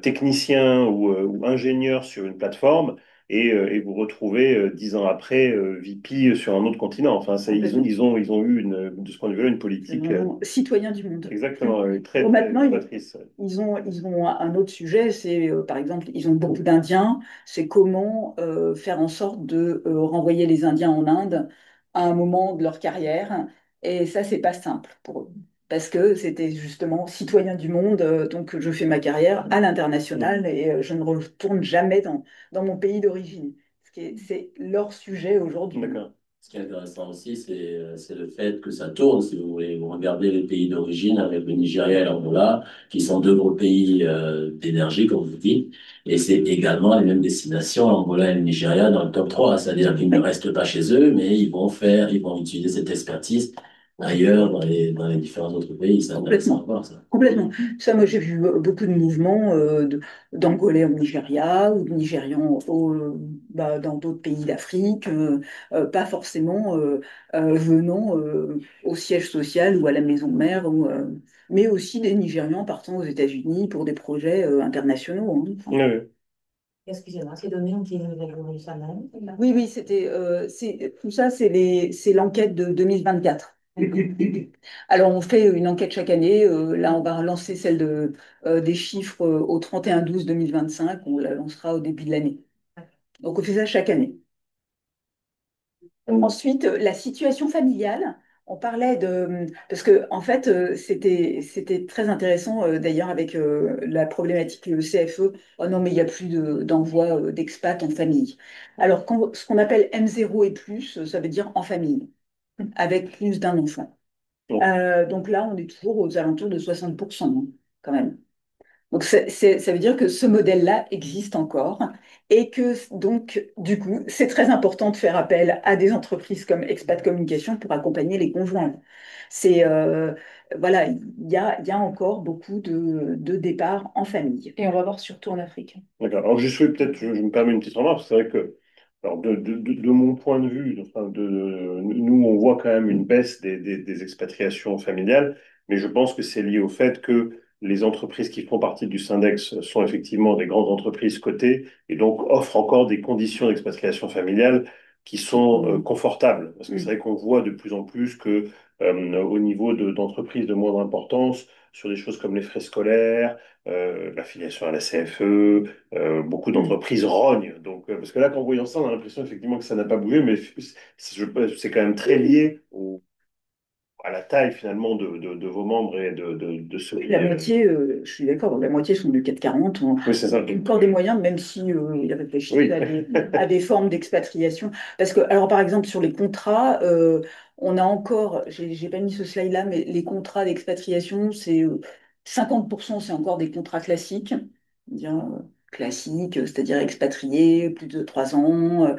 technicien ou ingénieur sur une plateforme et vous retrouver 10 ans après VP sur un autre continent. Enfin, ils ont eu de ce point de vue-là une C'est politique vraiment citoyen du monde. exactement très, Bon, très maintenant, novatrice. ils ont un autre sujet, c'est par exemple, ils ont beaucoup d'Indiens, c'est comment faire en sorte de renvoyer les Indiens en Inde à un moment de leur carrière. Et ça, c'est pas simple pour eux. Parce que c'était justement citoyen du monde, donc je fais ma carrière à l'international et je ne retourne jamais dans mon pays d'origine. C'est leur sujet aujourd'hui. D'accord. Ce qui est intéressant aussi, c'est le fait que ça tourne, si vous voulez. Vous regardez les pays d'origine avec le Nigeria et l'Angola, qui sont deux gros pays d'énergie, comme vous dites. Et c'est également les mêmes destinations, l'Angola et le Nigeria, dans le top 3. C'est-à-dire qu'ils ne restent pas chez eux, mais ils vont utiliser cette expertise ailleurs, dans les différents autres pays. C'est intéressant à voir, ça. Complètement. Ça, moi, j'ai vu beaucoup de mouvements d'Angolais au Nigeria ou de Nigérians dans d'autres pays d'Afrique, pas forcément venant au siège social ou à la maison mère, mais aussi des Nigérians partant aux États-Unis pour des projets internationaux. Hein. Oui, oui. Excusez-moi, ces données ont-ils évolué ça même? Oui, oui, tout ça, c'est l'enquête de 2024. Alors, on fait une enquête chaque année. Là, on va lancer celle des chiffres au 31/12/2025. On la lancera au début de l'année. Donc, on fait ça chaque année. Ensuite, la situation familiale. On parlait de... Parce que, en fait, c'était très intéressant, d'ailleurs, avec la problématique CFE. Oh non, mais il n'y a plus d'envoi d'expat en famille. Alors, ce qu'on appelle M0 et plus, ça veut dire en famille, avec plus d'un enfant. Bon. Donc là, on est toujours aux alentours de 60%, hein, quand même. Donc ça veut dire que ce modèle-là existe encore et que donc, du coup, c'est très important de faire appel à des entreprises comme Expat Communication pour accompagner les conjoints. C'est, voilà, il y a encore beaucoup de départs en famille. Et on va voir surtout en Afrique. D'accord. Alors, juste, oui, peut-être, je me permets une petite remarque, parce que c'est vrai que, alors, de mon point de vue, enfin, nous, on voit quand même une baisse des expatriations familiales, mais je pense que c'est lié au fait que les entreprises qui font partie du Syndex sont effectivement des grandes entreprises cotées et donc offrent encore des conditions d'expatriation familiale qui sont confortables. Parce que c'est vrai qu'on voit de plus en plus que au niveau d'entreprises de moindre importance, sur des choses comme les frais scolaires, l'affiliation à la CFE, beaucoup d'entreprises rognent. Donc, parce que là, quand voyant ça, on a l'impression effectivement que ça n'a pas bougé, mais c'est quand même très lié à la taille finalement de vos membres et de ceux Oui, qui... la moitié, je suis d'accord, la moitié sont du 440. Oui, c'est ça. Encore des moyens, même si ils réfléchissent Oui. à des formes d'expatriation. Parce que, alors par exemple, sur les contrats, on a encore, j'ai pas mis ce slide-là, mais les contrats d'expatriation, c'est 50%, c'est encore des contrats classiques, dire, classiques, c'est-à-dire expatriés, plus de 3 ans.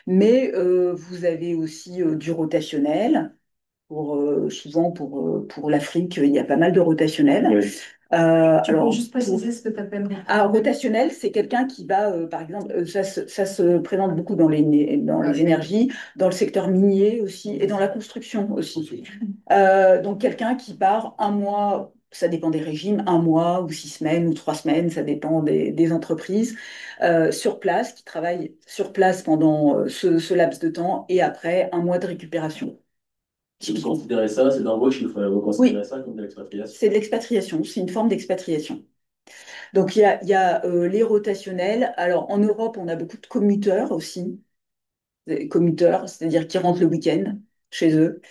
Mais vous avez aussi du rotationnel. Souvent pour l'Afrique, il y a pas mal de rotationnel. Oui. Tu peux juste préciser ce que tu appelles rotationnel, c'est quelqu'un qui va, par exemple, ça se présente beaucoup dans les énergies, dans le secteur minier aussi, et dans la construction aussi. Donc quelqu'un qui part un mois, ça dépend des régimes, un mois ou 6 semaines ou 3 semaines, ça dépend des entreprises, sur place, qui travaille sur place pendant ce laps de temps, et après un mois de récupération. Si vous considérez ça, c'est d'embauche, vous considérez Oui, ça comme de l'expatriation. c'est de l'expatriation, c'est une forme d'expatriation. Donc il y a les rotationnels. Alors en Europe, on a beaucoup de commuteurs aussi. Des commuteurs, c'est-à-dire qui rentrent le week-end chez eux,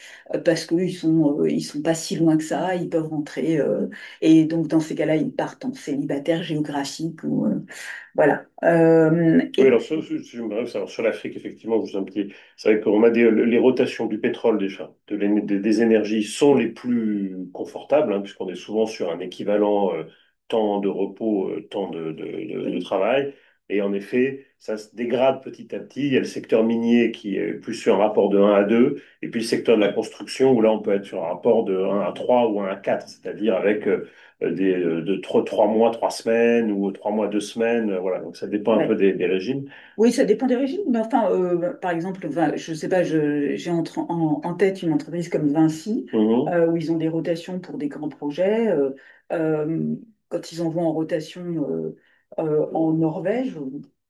parce qu'ils sont pas si loin que ça, ils peuvent rentrer. Et donc dans ces cas-là, ils partent en célibataire géographique. Voilà. Oui, alors si je me bref, alors, sur l'Afrique, effectivement, juste un petit. C'est vrai qu'on a les rotations du pétrole déjà, des énergies sont les plus confortables, hein, puisqu'on est souvent sur un équivalent temps de repos, temps de travail. Et en effet, ça se dégrade petit à petit. Il y a le secteur minier qui est plus sur un rapport de 1 à 2, et puis le secteur de la construction, où là, on peut être sur un rapport de 1 à 3 ou 1 à 4, c'est-à-dire avec de 3 mois, 3 semaines ou 3 mois, 2 semaines. Voilà, donc ça dépend un peu ouais. des régimes. Oui, ça dépend des régimes. Mais enfin, par exemple, je sais pas, j'ai en tête une entreprise comme Vinci, Mhm. où ils ont des rotations pour des grands projets. Euh, Quand ils envoient en rotation en Norvège,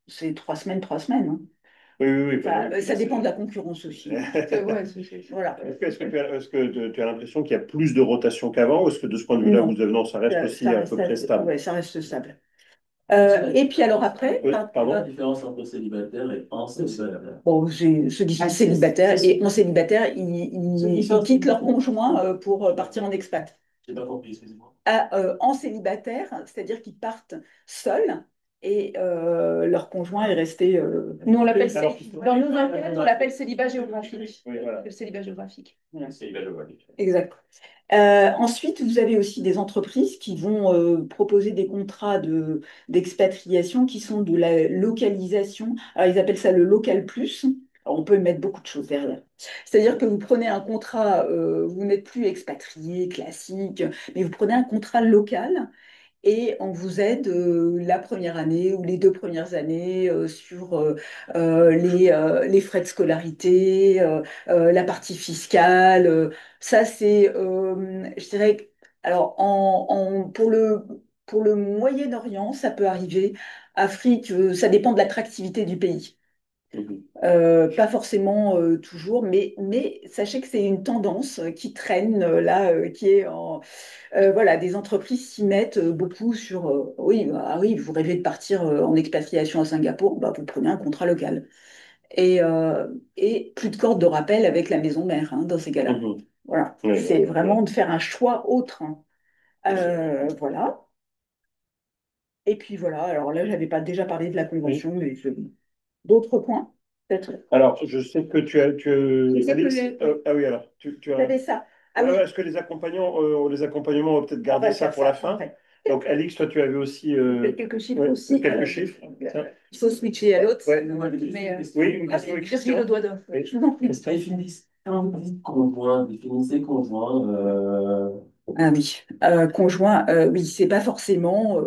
c'est 3 semaines, 3 semaines. Hein. Oui, oui, oui. Enfin, Puis ça là, dépend de la concurrence aussi. Hein. Voilà. Est-ce que tu as l'impression qu'il y a plus de rotation qu'avant, ou est-ce que de ce point de vue-là, Non, non, ça reste aussi ça à reste, peu près stable? ouais, ça reste stable. Et puis alors après, Oui, Quelle est la pardon? différence entre célibataire et en célibataire? bon, ceux qui sont célibataires, et en célibataire, ils quittent leur conjoint pour partir en expat. J'ai pas compris, excusez-moi. En célibataire, c'est-à-dire qu'ils partent seuls et leur conjoint est resté. Nous, on l'appelle Alors, dans nos enquêtes, on l'appelle célibat géographique. oui, voilà. Le célibat géographique. Voilà. C'est évalué. Exact. Ensuite, vous avez aussi des entreprises qui vont proposer des contrats d'expatriation qui sont de la localisation. Alors, ils appellent ça le local plus. Alors, on peut mettre beaucoup de choses derrière. C'est-à-dire que vous prenez un contrat, vous n'êtes plus expatrié classique, mais vous prenez un contrat local et on vous aide la première année ou les 2 premières années sur les frais de scolarité, la partie fiscale. Ça, c'est, je dirais, alors pour le Moyen-Orient, ça peut arriver. Afrique, ça dépend de l'attractivité du pays. Mhm. Pas forcément toujours, mais sachez que c'est une tendance qui traîne là, qui est voilà, des entreprises s'y mettent beaucoup sur oui, ah oui, vous rêvez de partir en expatriation à Singapour, bah, vous prenez un contrat local. Et plus de corde de rappel avec la maison mère hein, dans ces cas-là. Mhm. Voilà, Oui, c'est voilà. vraiment de faire un choix autre. Hein. Voilà. Et puis voilà, alors là, j'avais pas déjà parlé de la Oui. convention, mais d'autres points, peut-être. Alors, je sais que Je sais que Alix, ah oui, alors, tu vous as. avez ça. Ah Ouais, oui, ouais, est-ce que les accompagnements, on va peut-être on garder va ça faire pour la ça fin? après. Donc, Alix, toi, tu avais aussi Quelques chiffres ouais, aussi. quelques chiffres. Tiens. Il faut switcher à l'autre. Ouais. Mais, Oui, une question, oui, Virgile au Christian. doigt d'off. Oui. Je vous en prie. Définissez conjoint, définissez conjoint. Ah oui, conjoint, oui, c'est pas forcément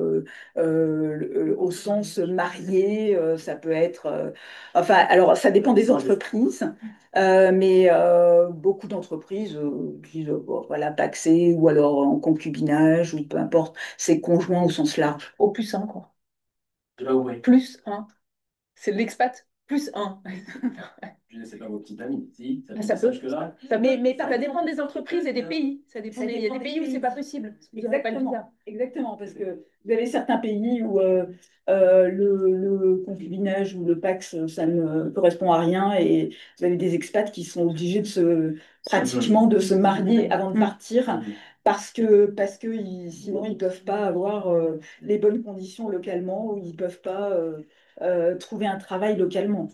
au sens marié, ça peut être, enfin, alors ça dépend des entreprises, mais beaucoup d'entreprises disent, bon, voilà, pacsé ou alors en concubinage ou peu importe, c'est conjoint au sens large. Au plus un, quoi. Là, ouais. Plus un. C'est l'expat plus un. C'est pas vos petites amies. Si, ça Ah, ça peut. là. Ça dépend des entreprises et des pays. Il y a des pays où c'est pas possible. Vous n'aurez pas le visa. Exactement, exactement, parce que vous avez certains pays où le concubinage ou le pax, ça ne correspond à rien et vous avez des expats qui sont obligés pratiquement de se marier avant de partir parce que sinon ils peuvent pas avoir les bonnes conditions localement ou ils peuvent pas trouver un travail localement.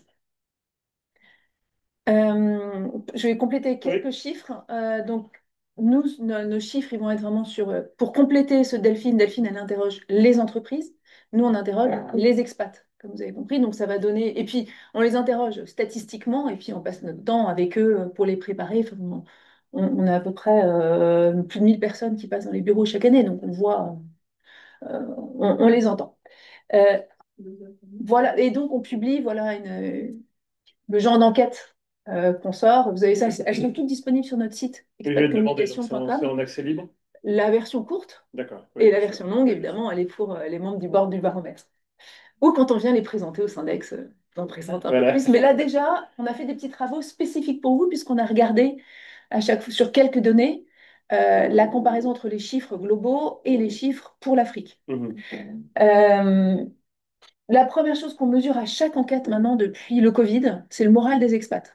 Je vais compléter quelques Oui. chiffres. Donc, nous, nos chiffres, ils vont être vraiment sur. Pour compléter ce Delphine, Delphine, elle interroge les entreprises. Nous, on interroge les expats, comme vous avez compris. Donc, ça va donner. Et puis, on les interroge statistiquement, et puis on passe notre temps avec eux pour les préparer. Enfin, on a à peu près plus de 1000 personnes qui passent dans les bureaux chaque année. Donc, on voit, on les entend. Euh, voilà. Et donc, on publie voilà, le genre d'enquête qu'on sort. Vous avez ça, elles sont toutes disponibles sur notre site Oui, je vais te demander, donc c'est expatcommunication.com. en accès libre? La version courte D'accord. et Oui, la bien sûr. version longue, évidemment, elle est pour les membres du board du baromètre. Ou quand on vient les présenter au Syndex, on présente un peu Voilà. plus. Mais là, déjà, on a fait des petits travaux spécifiques pour vous, puisqu'on a regardé à chaque fois, sur quelques données la comparaison entre les chiffres globaux et les chiffres pour l'Afrique. Mhm. Euh, la première chose qu'on mesure à chaque enquête maintenant depuis le Covid, c'est le moral des expats.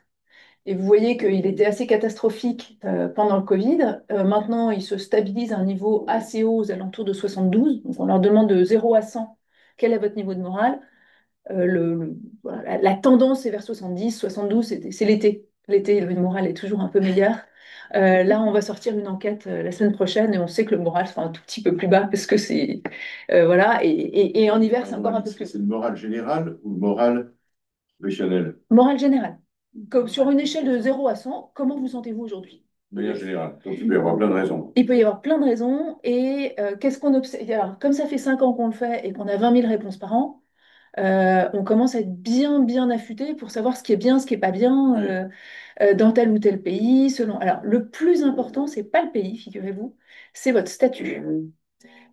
Et vous voyez qu'il était assez catastrophique pendant le Covid. Maintenant, il se stabilise à un niveau assez haut, aux alentours de 72. Donc, on leur demande de 0 à 100, quel est votre niveau de morale? Voilà, la tendance est vers 70, 72, c'est l'été. L'été, le moral est toujours un peu meilleur. Là, on va sortir une enquête la semaine prochaine et on sait que le moral sera un tout petit peu plus bas parce que c'est. Voilà, et en hiver, c'est encore un peu plus. C'est le moral général ou le moral professionnel? Moral général. Comme sur une échelle de 0 à 100, comment vous sentez-vous aujourd'hui? De manière générale. Donc, il peut y avoir plein de raisons. Il peut y avoir plein de raisons. Et qu'est-ce qu'on observe? Alors, comme ça fait 5 ans qu'on le fait et qu'on a 20 000 réponses par an, on commence à être bien, bien affûté pour savoir ce qui est bien, ce qui n'est pas bien dans tel ou tel pays. Selon. Alors, le plus important, c'est pas le pays, figurez-vous, c'est votre statut.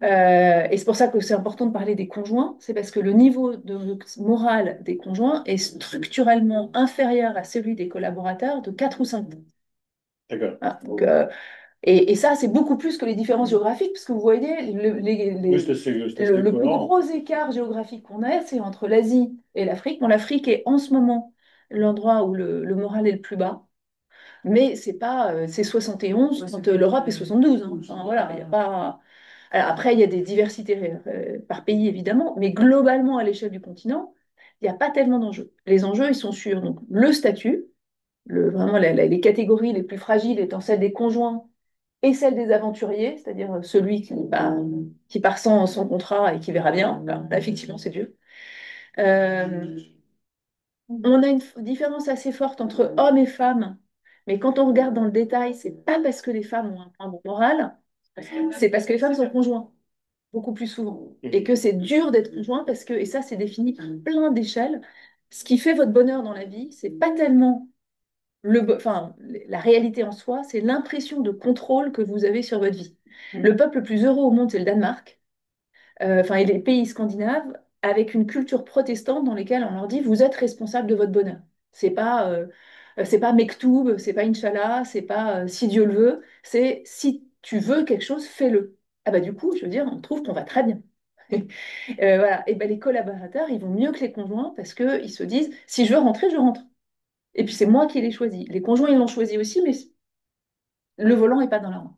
Et c'est pour ça que c'est important de parler des conjoints, c'est parce que le niveau de morale des conjoints est structurellement inférieur à celui des collaborateurs de 4 ou 5 points. D'accord. Voilà, donc, et ça, c'est beaucoup plus que les différences géographiques, parce que vous voyez, Oui, c'était assez le plus cohérent. gros écart géographique qu'on a, c'est entre l'Asie et l'Afrique. Bon, l'Afrique est en ce moment l'endroit où le moral est le plus bas, mais c'est pas, c'est 71 quand l'Europe est 72. Hein. Enfin, voilà, il y a pas. Alors, après, il y a des diversités par pays, évidemment, mais globalement, à l'échelle du continent, il n'y a pas tellement d'enjeux. Les enjeux, ils sont sur donc, le statut, vraiment les catégories les plus fragiles étant celles des conjoints et celles des aventuriers, c'est-à-dire celui qui part sans contrat et qui verra bien. Alors, là, effectivement, c'est dur. Euh, on a une différence assez forte entre hommes et femmes, mais quand on regarde dans le détail, c'est pas parce que les femmes ont un bon moral, c'est parce que les femmes sont conjoints beaucoup plus souvent. Et Mhm. que c'est dur d'être conjoint parce que, et ça c'est défini par plein d'échelles, ce qui fait votre bonheur dans la vie, c'est pas tellement enfin, la réalité en soi, c'est l'impression de contrôle que vous avez sur votre vie. Le peuple le plus heureux au monde, c'est le Danemark, enfin, et les pays scandinaves, avec une culture protestante dans lesquelles on leur dit, vous êtes responsable de votre bonheur. C'est pas Mektoub, c'est pas Inch'Allah, c'est pas si Dieu le veut, c'est si tu veux quelque chose, fais-le. Ah bah du coup, je veux dire, on trouve qu'on va très bien. Voilà. Et ben, les collaborateurs, ils vont mieux que les conjoints parce qu'ils se disent, si je veux rentrer, je rentre. Et puis c'est moi qui l'ai choisi. Les conjoints, ils l'ont choisi aussi, mais le volant n'est pas dans leur main.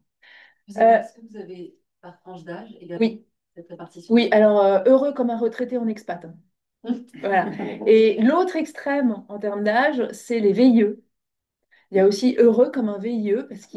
Est-ce que vous avez par tranche d'âge également Oui, cette répartition? oui. Alors heureux comme un retraité en expat. Hein. Voilà. Et l'autre extrême en termes d'âge, c'est les VIE. Il y a aussi heureux comme un VIE parce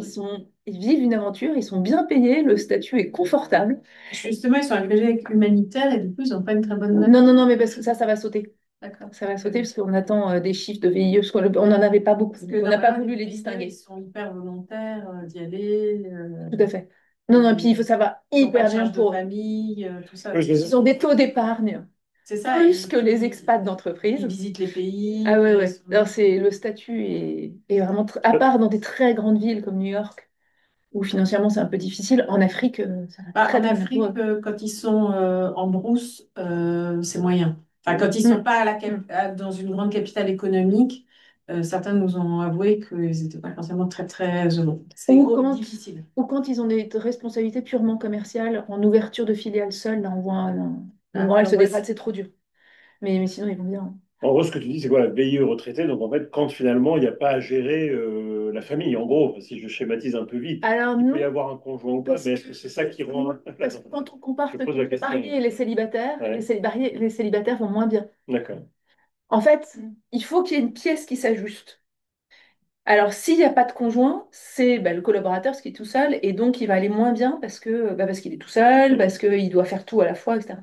ils vivent une aventure, ils sont bien payés, le statut est confortable. Justement, ils sont agrégés avec humanitaire et du coup, ils n'ont pas une très bonne note. Non, non, non, mais parce que ça va sauter. D'accord. Ça va sauter parce qu'on attend des chiffres de VIE, parce qu'on n'en avait pas beaucoup. Parce que On n'a pas normalement, voulu les VIE, distinguer. ils sont hyper volontaires d'y aller. Tout à fait. Non, non, et puis il faut savoir Ils n'ont pas hyper de bien charge de pour eux. famille, tout ça. Oui, Ils ont des taux d'épargne C'est ça. plus et que les puis, expats ils d'entreprise. visitent les pays. Ah ouais, ils ouais. sont- Alors, le statut est vraiment... à part dans des très grandes villes comme New York, où financièrement c'est un peu difficile, en Afrique, ça va Bah, très en très bien pour Afrique, eux. quand ils sont en brousse, c'est moyen. Enfin, quand ils sont Mm. pas Mm. dans une grande capitale économique, certains nous ont avoué qu'ils n'étaient pas forcément très très heureux. C'est difficile. Ou quand ils ont des responsabilités purement commerciales, en ouverture de filiales seules, là on voit le moral se dégrade, c'est trop dur. Mais sinon ils vont bien. En gros, ce que tu dis, c'est quoi la VIE retraité? Donc, en fait, quand finalement, il n'y a pas à gérer la famille, en gros, si je schématise un peu vite, Alors il peut y non, avoir un conjoint ou pas, parce mais que, est-ce que c'est ça qui rend... parce que quand on compare Je ceux pose qui la sont question. mariés et les célibataires, Ouais, les célibataires vont moins bien. d'accord. En fait, il faut qu'il y ait une pièce qui s'ajuste. Alors, s'il n'y a pas de conjoint, c'est le collaborateur, ce qui est tout seul, et donc il va aller moins bien parce qu'il est tout seul, parce qu'il doit faire tout à la fois, etc.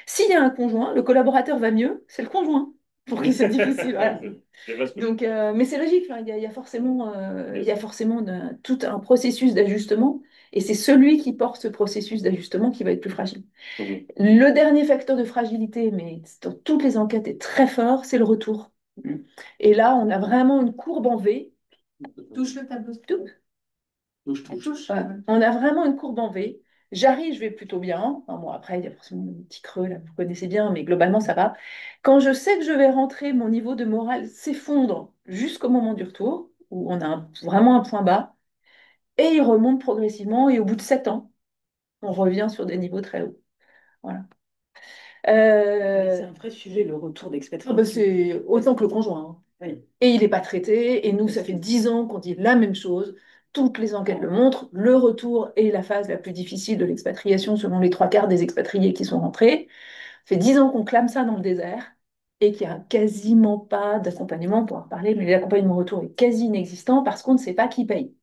S'il y a un conjoint, le collaborateur va mieux, c'est le conjoint, pour qui c'est difficile. Voilà. C'est vaste. Donc, mais c'est logique, hein, il y a forcément, Bien il y a sûr. forcément tout un processus d'ajustement, et c'est celui qui porte ce processus d'ajustement qui va être plus fragile. Mhm. Le dernier facteur de fragilité, mais dans toutes les enquêtes est très fort, c'est le retour. Et là, on a vraiment une courbe en V. Touche le tableau. Tout. Touche. Ouais. On a vraiment une courbe en V. J'arrive, je vais plutôt bien. Enfin, bon, après, il y a forcément un petit creux, là, vous connaissez bien, mais globalement, ça va. Quand je sais que je vais rentrer, mon niveau de morale s'effondre jusqu'au moment du retour, où on a vraiment un point bas, et il remonte progressivement, et au bout de 7 ans, on revient sur des niveaux très hauts. Voilà. C'est un vrai sujet, le retour d'expatriation. C'est autant que le conjoint, hein. Oui. Et il n'est pas traité, et nous, ça fait 10 ans qu'on dit la même chose. Toutes les enquêtes le montrent, le retour est la phase la plus difficile de l'expatriation selon les trois quarts des expatriés qui sont rentrés. Ça fait 10 ans qu'on clame ça dans le désert et qu'il n'y a quasiment pas d'accompagnement, pour en parler, mais l'accompagnement au retour est quasi inexistant parce qu'on ne sait pas qui paye.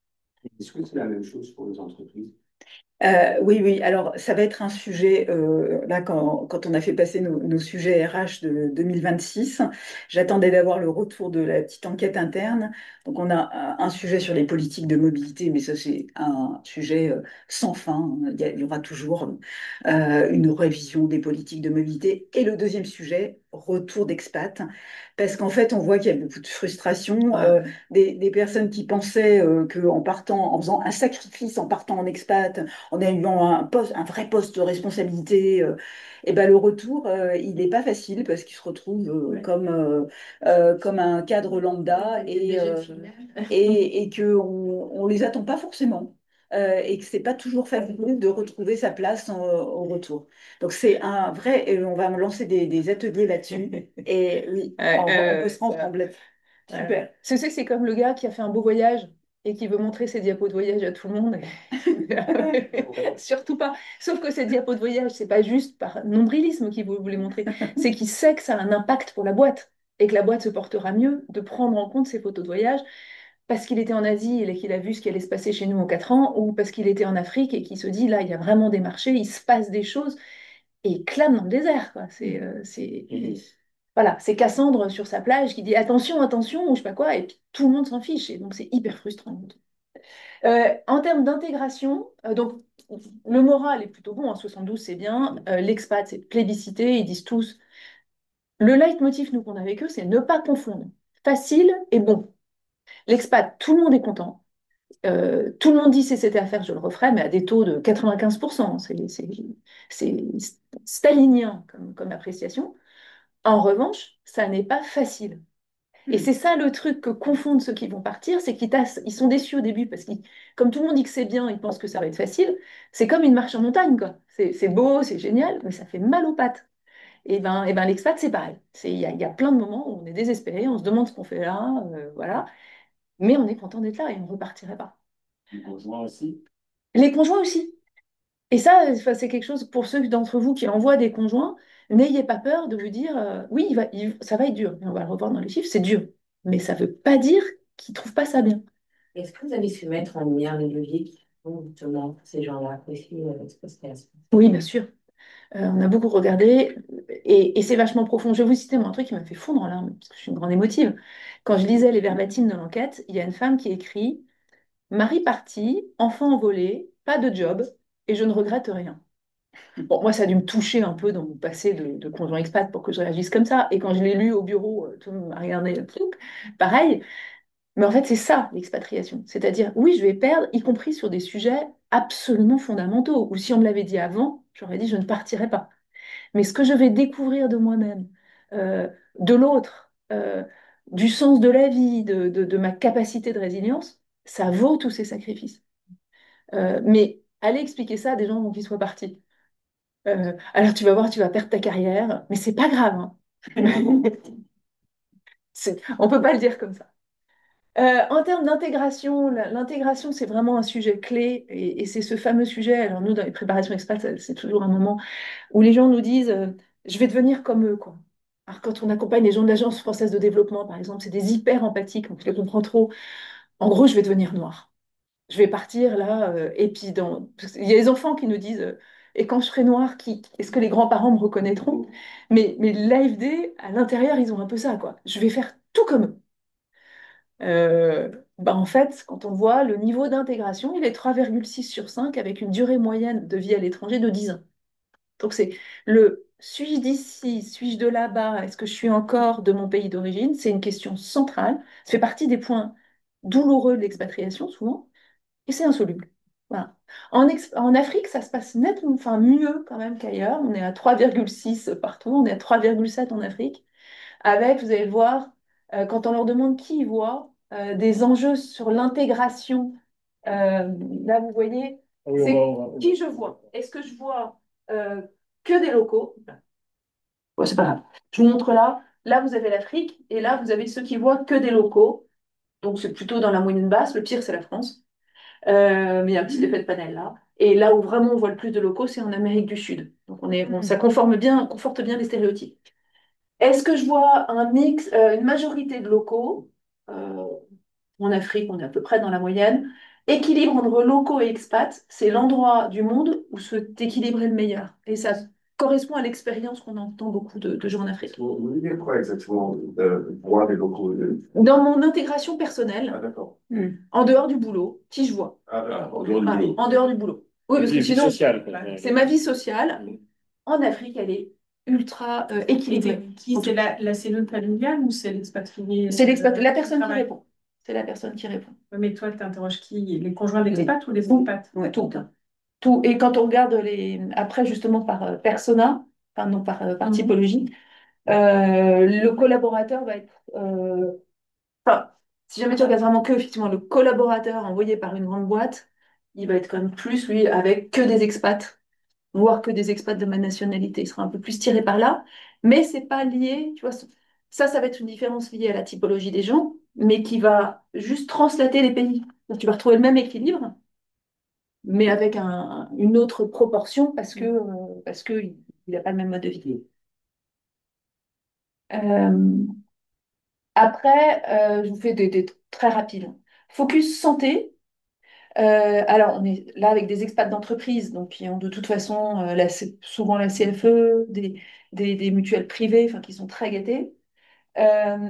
Est-ce que c'est la même chose pour les entreprises? Oui, oui. Alors, ça va être un sujet, là, quand on a fait passer nos sujets RH de 2026, j'attendais d'avoir le retour de la petite enquête interne. Donc, on a un sujet sur les politiques de mobilité, mais ça, c'est un sujet sans fin. Il y aura toujours une révision des politiques de mobilité. Et le deuxième sujet, retour d'expat, parce qu'en fait, on voit qu'il y a beaucoup de frustration. Des personnes qui pensaient qu'en partant, en faisant un sacrifice, en partant en expat, en ayant un vrai poste de responsabilité, et ben le retour, il n'est pas facile parce qu'il se retrouve comme un cadre lambda et qu'on ne les attend pas forcément. Et que c'est pas toujours facile de retrouver sa place au retour. Donc c'est un vrai, et on va me lancer des ateliers là-dessus. Et oui, on peut se rendre compte. Super. C'est comme le gars qui a fait un beau voyage et qui veut montrer ses diapos de voyage à tout le monde. Surtout pas. Sauf que ces diapos de voyage, c'est pas juste par nombrilisme qu'il veut vous les montrer, c'est qu'il sait que ça a un impact pour la boîte et que la boîte se portera mieux de prendre en compte ces photos de voyage parce qu'il était en Asie et qu'il a vu ce qui allait se passer chez nous en 4 ans ou parce qu'il était en Afrique et qu'il se dit là, il y a vraiment des marchés, il se passe des choses et il clame dans le désert, quoi. Voilà, c'est Cassandre sur sa plage qui dit attention, attention, ou je sais pas quoi, et puis tout le monde s'en fiche, et donc c'est hyper frustrant. En termes d'intégration, donc le moral est plutôt bon, en 72 c'est bien, l'expat c'est plébiscité, ils disent tous. Le leitmotiv, nous, qu'on a avec eux, c'est ne pas confondre facile et bon. L'expat, tout le monde est content. Tout le monde dit si c'était à faire, je le referais, mais à des taux de 95%. C'est stalinien comme appréciation. En revanche, ça n'est pas facile. Et c'est ça le truc que confondent ceux qui vont partir, c'est ils sont déçus au début parce que, comme tout le monde dit que c'est bien, ils pensent que ça va être facile. C'est comme une marche en montagne, quoi. C'est beau, c'est génial, mais ça fait mal aux pattes. Et ben l'expat, c'est pareil. Il y a plein de moments où on est désespéré, on se demande ce qu'on fait là, voilà. Mais on est content d'être là et on ne repartirait pas. Le conjoint aussi? Les conjoints aussi. Et ça, enfin, c'est quelque chose pour ceux d'entre vous qui envoient des conjoints, n'ayez pas peur de vous dire oui, ça va être dur. Et on va le revoir dans les chiffres, c'est dur. Mais ça ne veut pas dire qu'ils ne trouvent pas ça bien. Est-ce que vous avez su mettre en lumière les leviers qui font justement ces gens-là aussi l'expatriation? Oui, bien sûr. On a beaucoup regardé et c'est vachement profond. Je vais vous citer moi, un truc qui m'a fait fondre en larmes, parce que je suis une grande émotive. Quand je lisais les verbatims de l'enquête, il y a une femme qui écrit: Mari parti, enfant envolé, pas de job, et je ne regrette rien. Bon, moi, ça a dû me toucher un peu dans mon passé de conjoint expat pour que je réagisse comme ça. Et quand je l'ai lu au bureau, tout le monde m'a regardé le truc. Pareil. Mais en fait, c'est ça, l'expatriation. C'est-à-dire, oui, je vais perdre, y compris sur des sujets absolument fondamentaux, ou si on me l'avait dit avant, j'aurais dit, je ne partirais pas. Mais ce que je vais découvrir de moi-même, euh, de l'autre, du sens de la vie, de ma capacité de résilience, ça vaut tous ces sacrifices. Mais aller expliquer ça à des gens dont ils soient partis. Alors tu vas voir, tu vas perdre ta carrière, mais c'est pas grave, hein. On peut pas le dire comme ça. En termes d'intégration, l'intégration, c'est vraiment un sujet clé et c'est ce fameux sujet. Alors, nous, dans les préparations expat, c'est toujours un moment où les gens nous disent je vais devenir comme eux, quoi. Alors, quand on accompagne les gens de l'Agence française de développement, par exemple, c'est des hyper empathiques, donc je les comprends trop. En gros, je vais devenir noir. Je vais partir là, et puis il y a des enfants qui nous disent et quand je serai noir, est-ce que les grands-parents me reconnaîtront? Mais l'AFD, à l'intérieur, ils ont un peu ça, quoi. Je vais faire tout comme eux. Bah en fait, quand on voit le niveau d'intégration, il est 3,6 sur 5 avec une durée moyenne de vie à l'étranger de 10 ans. Donc c'est le suis-je d'ici, suis-je de là-bas, est-ce que je suis encore de mon pays d'origine? C'est une question centrale. Ça fait partie des points douloureux de l'expatriation souvent et c'est insoluble. Voilà. En Afrique, ça se passe nettement, enfin mieux quand même qu'ailleurs. On est à 3,6 partout, on est à 3,7 en Afrique avec, vous allez le voir, quand on leur demande qui ils voient, des enjeux sur l'intégration. Là, vous voyez, Ah oui, c'est on va- qui je vois. Est-ce que je vois que des locaux? Bon, c'est pas grave. Je vous montre là. Là, vous avez l'Afrique, et là, vous avez ceux qui voient que des locaux. Donc, c'est plutôt dans la moyenne basse. Le pire, c'est la France. Mais il y a un petit effet de panel là. Et là où vraiment on voit le plus de locaux, c'est en Amérique du Sud. Donc, bon, ça conforte bien les stéréotypes. Est-ce que je vois un mix, une majorité de locaux, euh, en Afrique, on est à peu près dans la moyenne, équilibre entre locaux et expats, c'est l'endroit du monde où cet équilibre est le meilleur. Et ça correspond à l'expérience qu'on entend beaucoup de gens en Afrique. Vous voulez dire quoi exactement de voir les locaux Dans mon intégration personnelle, Ah, d'accord. en dehors du boulot, qui je vois? Ah, en dehors du Voilà, boulot. en dehors du boulot. Oui, parce que Vie sinon, sociale, quoi. c'est ma vie sociale. En Afrique, elle est ultra équilibrée. C'est la cellule familiale ou c'est l'expatrié C'est la qui personne qui travaille? répond. C'est la personne qui répond. Ouais, mais toi, tu interroges qui? Les conjoints d'expat ou les expats? Ouais, tout. Tout. Et quand on regarde après, justement, par persona, enfin non, par typologie, le collaborateur va être. Enfin, si jamais tu regardes vraiment que, effectivement, le collaborateur envoyé par une grande boîte, il va être quand même plus, lui, avec que des expats, voire que des expats de ma nationalité. Il sera un peu plus tiré par là. Mais c'est pas lié, tu vois. Ça va être une différence liée à la typologie des gens, mais qui va juste translater les pays. Donc, tu vas retrouver le même équilibre mais avec une autre proportion parce que il n'a pas le même mode de vie. Euh, Après, je vous fais des très rapides. Focus santé. Alors, on est là avec des expats d'entreprise, donc qui ont de toute façon souvent la CFE, des mutuelles privées, enfin, qui sont très gâtées. Euh,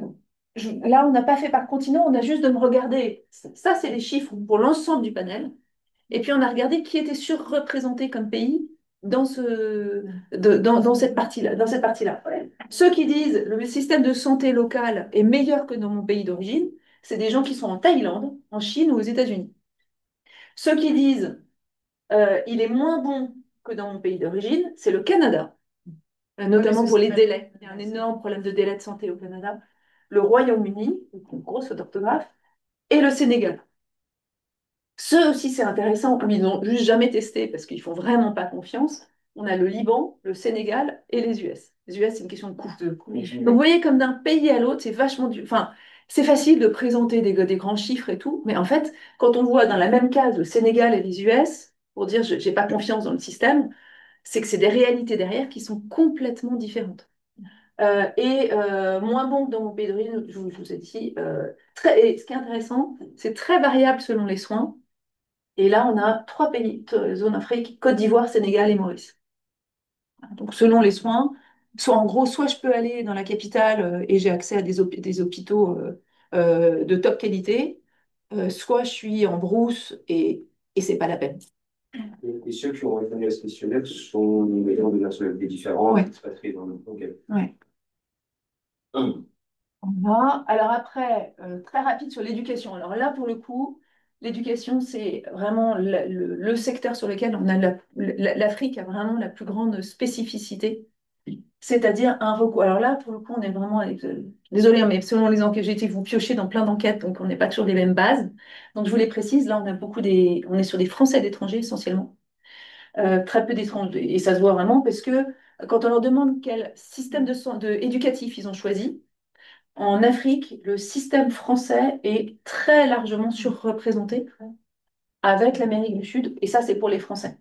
Là, on n'a pas fait par continent, on a juste de me regarder. Ça, c'est les chiffres pour l'ensemble du panel. Et puis on a regardé qui était surreprésenté comme pays dans cette partie-là, dans cette partie-là. Ceux qui disent le système de santé local est meilleur que dans mon pays d'origine, c'est des gens qui sont en Thaïlande, en Chine ou aux États-Unis. Ceux qui disent il est moins bon que dans mon pays d'origine, c'est le Canada, notamment pour les délais. Il y a un énorme problème de délai de santé au Canada. Le Royaume-Uni, grosse faute d'orthographe, et le Sénégal. Ceux aussi, c'est intéressant, où ils n'ont juste jamais testé parce qu'ils font vraiment pas confiance. On a le Liban, le Sénégal et les US. Les US, c'est une question de coût. Donc, vous voyez, comme d'un pays à l'autre, c'est vachement dur. Enfin, c'est facile de présenter des grands chiffres et tout, mais en fait, quand on voit dans la même case le Sénégal et les US, pour dire j'ai pas confiance dans le système, c'est que c'est des réalités derrière qui sont complètement différentes. Moins bon que dans mon pays d'origine, je vous ai dit. Et ce qui est intéressant, c'est très variable selon les soins. Et là, on a trois pays, zone Afrique, Côte d'Ivoire, Sénégal et Maurice. Donc, selon les soins, soit en gros, soit je peux aller dans la capitale et j'ai accès à des hôpitaux de top qualité, soit je suis en brousse et c'est pas la peine. Et ceux qui ont répondu à ce questionnaire sont des gens de nationalités différentes, Ouais. expatriés dans le. Ok. Ouais. Hum. Voilà. Alors après, très rapide sur l'éducation. Alors là, pour le coup, l'éducation, c'est vraiment le secteur sur lequel on a l'Afrique a vraiment la plus grande spécificité, c'est-à-dire un recours. Alors là, pour le coup, on est vraiment, désolé, mais selon les enquêtes, j'ai été vous piocher dans plein d'enquêtes, donc on n'est pas toujours les mêmes bases. Donc je vous les précise, là, on est sur des Français d'étrangers essentiellement, très peu d'étrangers, et ça se voit vraiment parce que quand on leur demande quel système éducatif ils ont choisi, en Afrique, le système français est très largement surreprésenté avec l'Amérique du Sud, et ça c'est pour les Français,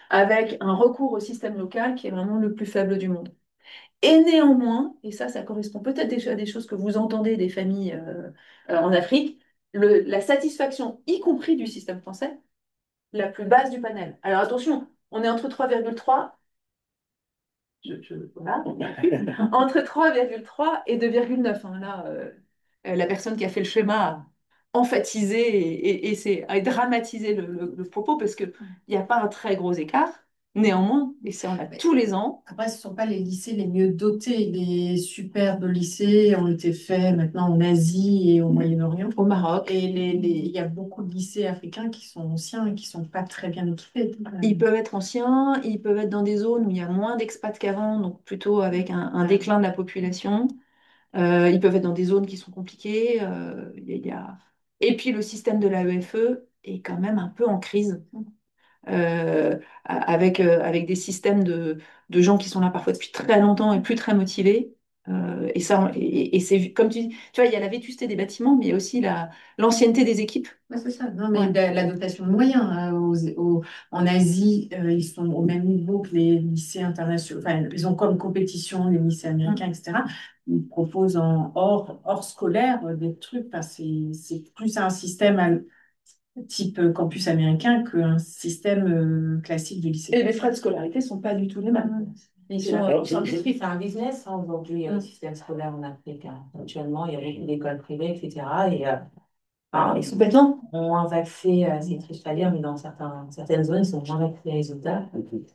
avec un recours au système local qui est vraiment le plus faible du monde. Et néanmoins, et ça correspond peut-être déjà à des choses que vous entendez des familles en Afrique, la satisfaction, y compris du système français, la plus basse du panel. Alors attention, on est entre 3,3 voilà. Entre 3,3 et 2,9. Hein. Là, la personne qui a fait le schéma a emphatisé a dramatisé le propos parce qu'il n'y a pas un très gros écart. Néanmoins, et ça on a tous les ans. Après, ce ne sont pas les lycées les mieux dotés. Les superbes lycées ont été faits maintenant en Asie et au Moyen-Orient. Au Maroc. Et il y a beaucoup de lycées africains qui sont anciens et qui ne sont pas très bien équipés. Ils peuvent être anciens, ils peuvent être dans des zones où il y a moins d'expats qu'avant, donc plutôt avec un déclin de la population. Ils peuvent être dans des zones qui sont compliquées. Et puis le système de l'AEFE est quand même un peu en crise, avec des systèmes de gens qui sont là parfois depuis très longtemps et plus très motivés. Et c'est comme tu vois, il y a la vétusté des bâtiments, mais il y a aussi l'ancienneté des équipes. Ouais, c'est ça. Non, mais Ouais. la dotation de moyens, hein, en Asie, ils sont au même niveau que les lycées internationaux. Enfin, ils ont comme compétition les lycées américains, etc. Ils proposent hors scolaire des trucs. Enfin, c'est plus un système type campus américain qu'un système classique de lycée. Et les frais de scolarité ne sont pas du tout les mêmes. C'est un business hein, aujourd'hui, le système scolaire en Afrique. Hein. Actuellement, il y a beaucoup d'écoles privées, etc. Et Ils sont bêtemment. ont moins accès, c'est triste à dire, mais dans certaines zones, ils ont moins accès à les résultats.